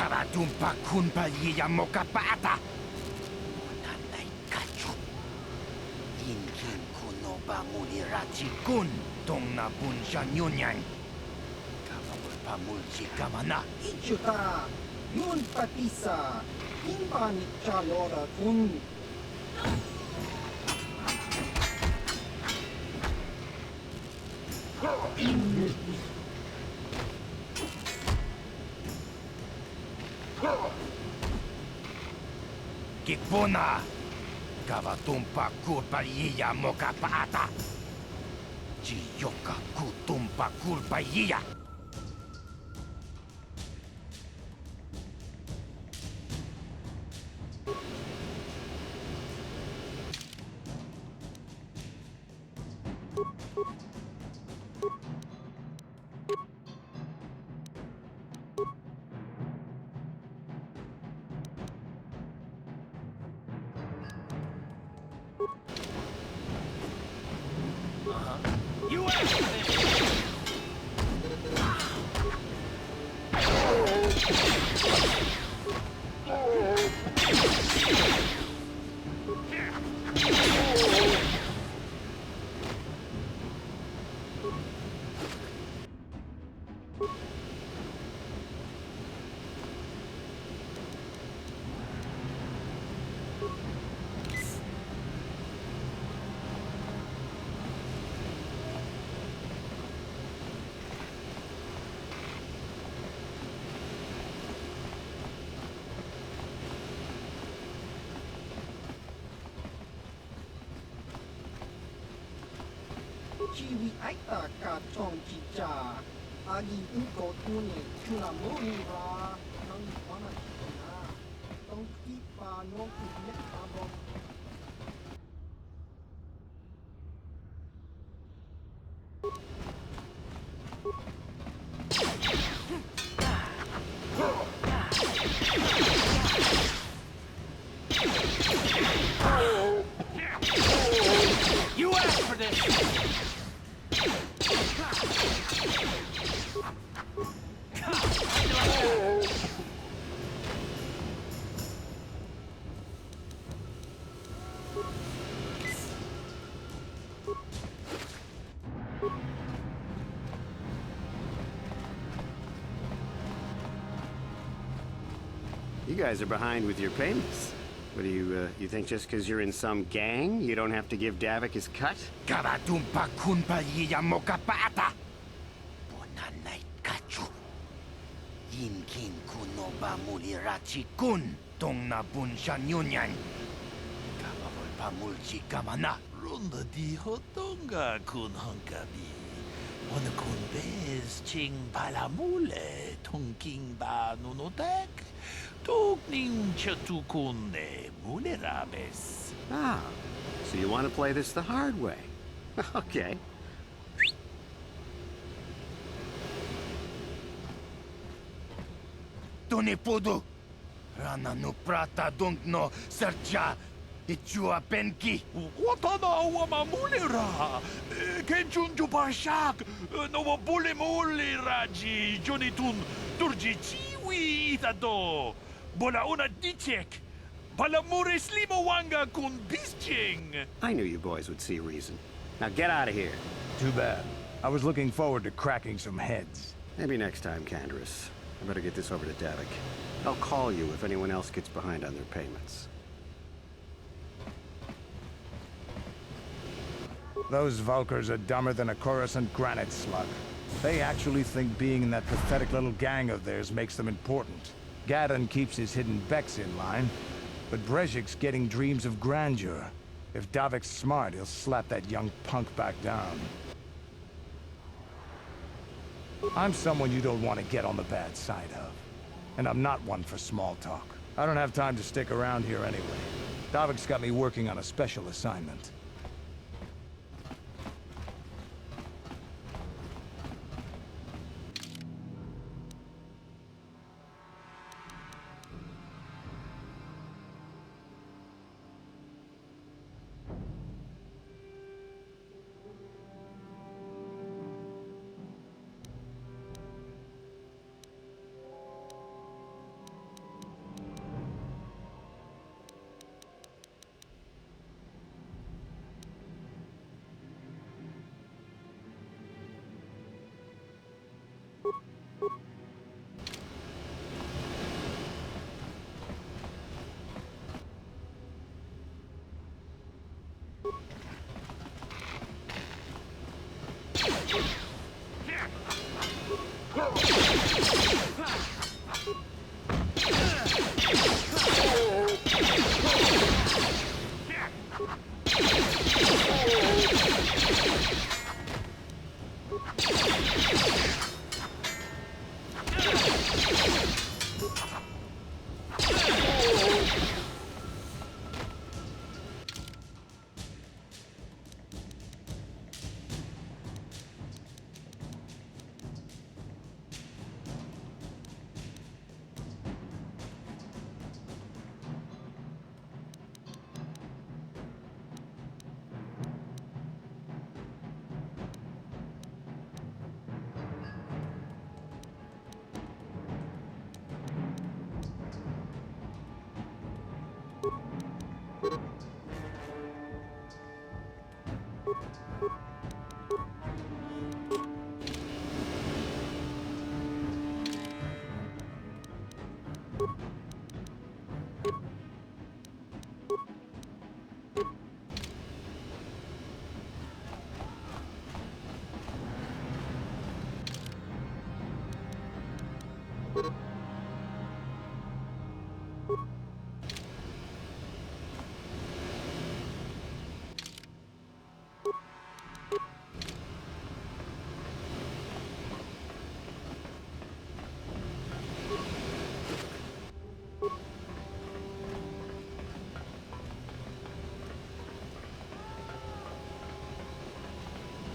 Kavatumpa kunpa yiya mokapata. Nanay kachu. Inkin kuno ba mulirachi kun tong na bunsha nyunyan. Kavawal pa mulchi kamana. Ichuta, yun patisa, imba ni chalora kun. Kikpuna, kavatumpa kurpa yiya mokapata. Chiyoka kutumpa kurpa yiya. You asked for this! Chiwi aita ka chong chicha. Agi inko tune tuna monira. Nang wana chikona. Tong kipa no kunet abong. You asked for this! You guys are behind with your payments. What do you think just because you're in some gang, you don't have to give Davik his cut? Kavatumpa kunpa yiya mokapata. Bonanay kachu. Inkin kuno ba mulirachi kun tong na bunsha nyunyan. Kavawal pa mulchi kamana. Ronda di hotonga kun hankabi. Wana kun bez ching palamule tongking ba nunotek. Tukning chatukune mulerabes. Ah, so you want to play this the hard way. Okay. Tunipudu. Rana no prata dunk no sercha. Ichua penki. Watana wama mulera. Kenchunju parshak. No bule muli raji. Jonitun turji chiwi itado. Bola una dichek. Balamure slimawanga kun bisching. I knew you boys would see reason. Now get out of here. Too bad. I was looking forward to cracking some heads. Maybe next time, Canderous. I better get this over to Davik. I'll call you if anyone else gets behind on their payments. Those Vulkars are dumber than a Coruscant granite slug. They actually think being in that pathetic little gang of theirs makes them important. Gadon keeps his hidden Becks in line, but Brezhik's getting dreams of grandeur. If Davik's smart, he'll slap that young punk back down. I'm someone you don't want to get on the bad side of. And I'm not one for small talk. I don't have time to stick around here anyway. Davik's got me working on a special assignment.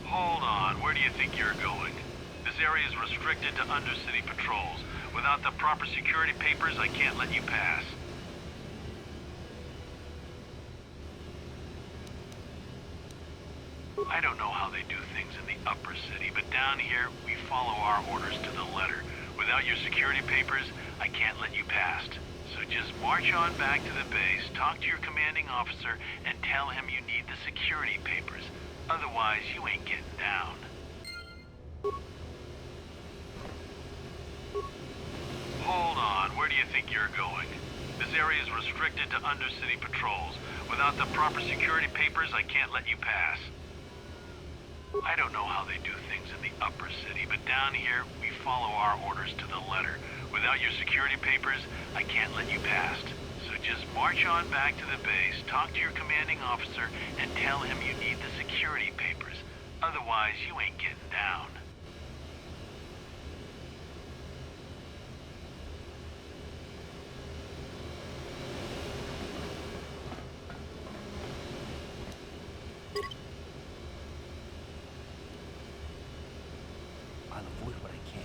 Hold on, where do you think you're going? This area is restricted to Undercity patrols. Without the proper security papers, I can't let you pass. I don't know how they do things in the upper city, but down here, we follow our orders to the letter. Without your security papers, I can't let you past. So just march on back to the base, talk to your commanding officer, and tell him you need the security papers. Otherwise, you ain't getting down. Hold on, where do you think you're going? This area is restricted to Undercity patrols. Without the proper security papers, I can't let you pass. I don't know how they do things in the upper city, but down here, we follow our orders to the letter. Without your security papers, I can't let you past. So just march on back to the base, talk to your commanding officer, and tell him you need the security papers. Otherwise, you ain't getting down. I'll avoid what I can.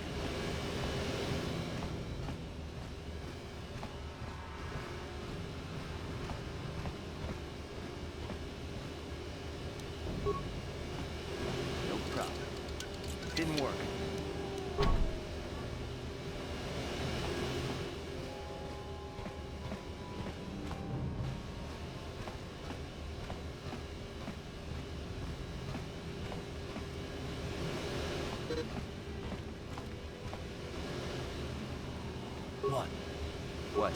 No problem. Didn't work. What? What?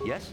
Yes?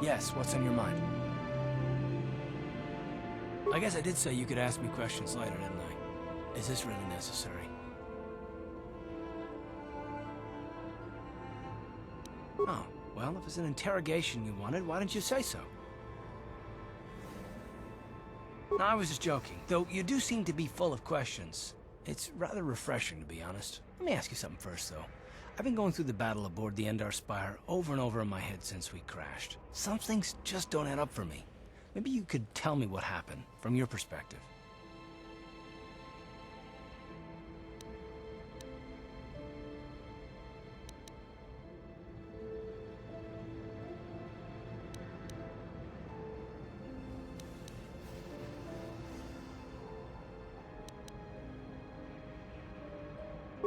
Yes, what's on your mind? I guess I did say you could ask me questions later, didn't I? Is this really necessary? Oh, well, if it's an interrogation you wanted, why didn't you say so? No, I was just joking, though you do seem to be full of questions. It's rather refreshing, to be honest. Let me ask you something first, though. I've been going through the battle aboard the Endar Spire over and over in my head since we crashed. Some things just don't add up for me. Maybe you could tell me what happened, from your perspective.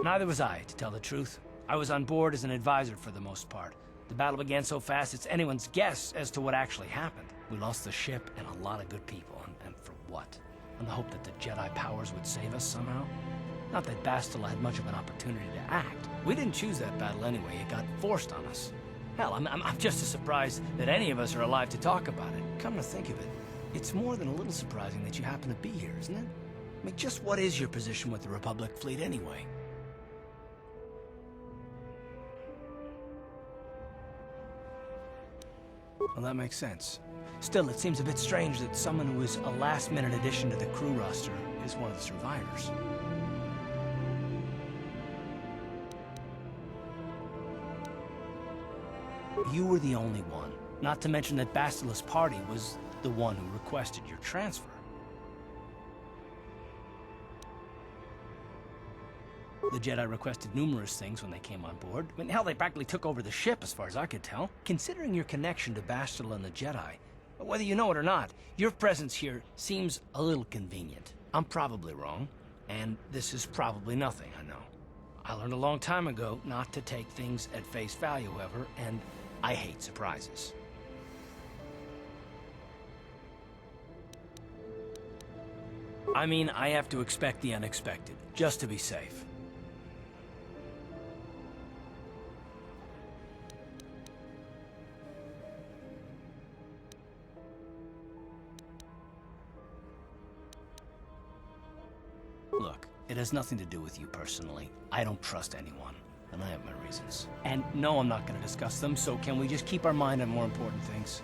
Neither was I, to tell the truth. I was on board as an advisor for the most part. The battle began so fast it's anyone's guess as to what actually happened. We lost the ship and a lot of good people, and for what? On the hope that the Jedi powers would save us somehow? Not that Bastila had much of an opportunity to act. We didn't choose that battle anyway, it got forced on us. Hell, I'm just as surprised that any of us are alive to talk about it. Come to think of it, it's more than a little surprising that you happen to be here, isn't it? I mean, just what is your position with the Republic fleet anyway? Well, that makes sense. Still, it seems a bit strange that someone who is a last-minute addition to the crew roster is one of the survivors. You were the only one. Not to mention that Bastila's party was the one who requested your transfer. The Jedi requested numerous things when they came on board. I mean, hell, they practically took over the ship, as far as I could tell. Considering your connection to Bastila and the Jedi, whether you know it or not, your presence here seems a little convenient. I'm probably wrong, and this is probably nothing, I know. I learned a long time ago not to take things at face value, however, and I hate surprises. I mean, I have to expect the unexpected, just to be safe. Look, it has nothing to do with you personally. I don't trust anyone, and I have my reasons. And no, I'm not going to discuss them, so can we just keep our mind on more important things?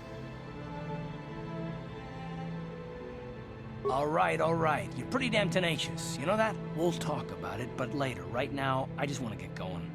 All right. You're pretty damn tenacious. You know that? We'll talk about it, but later. Right now, I just want to get going.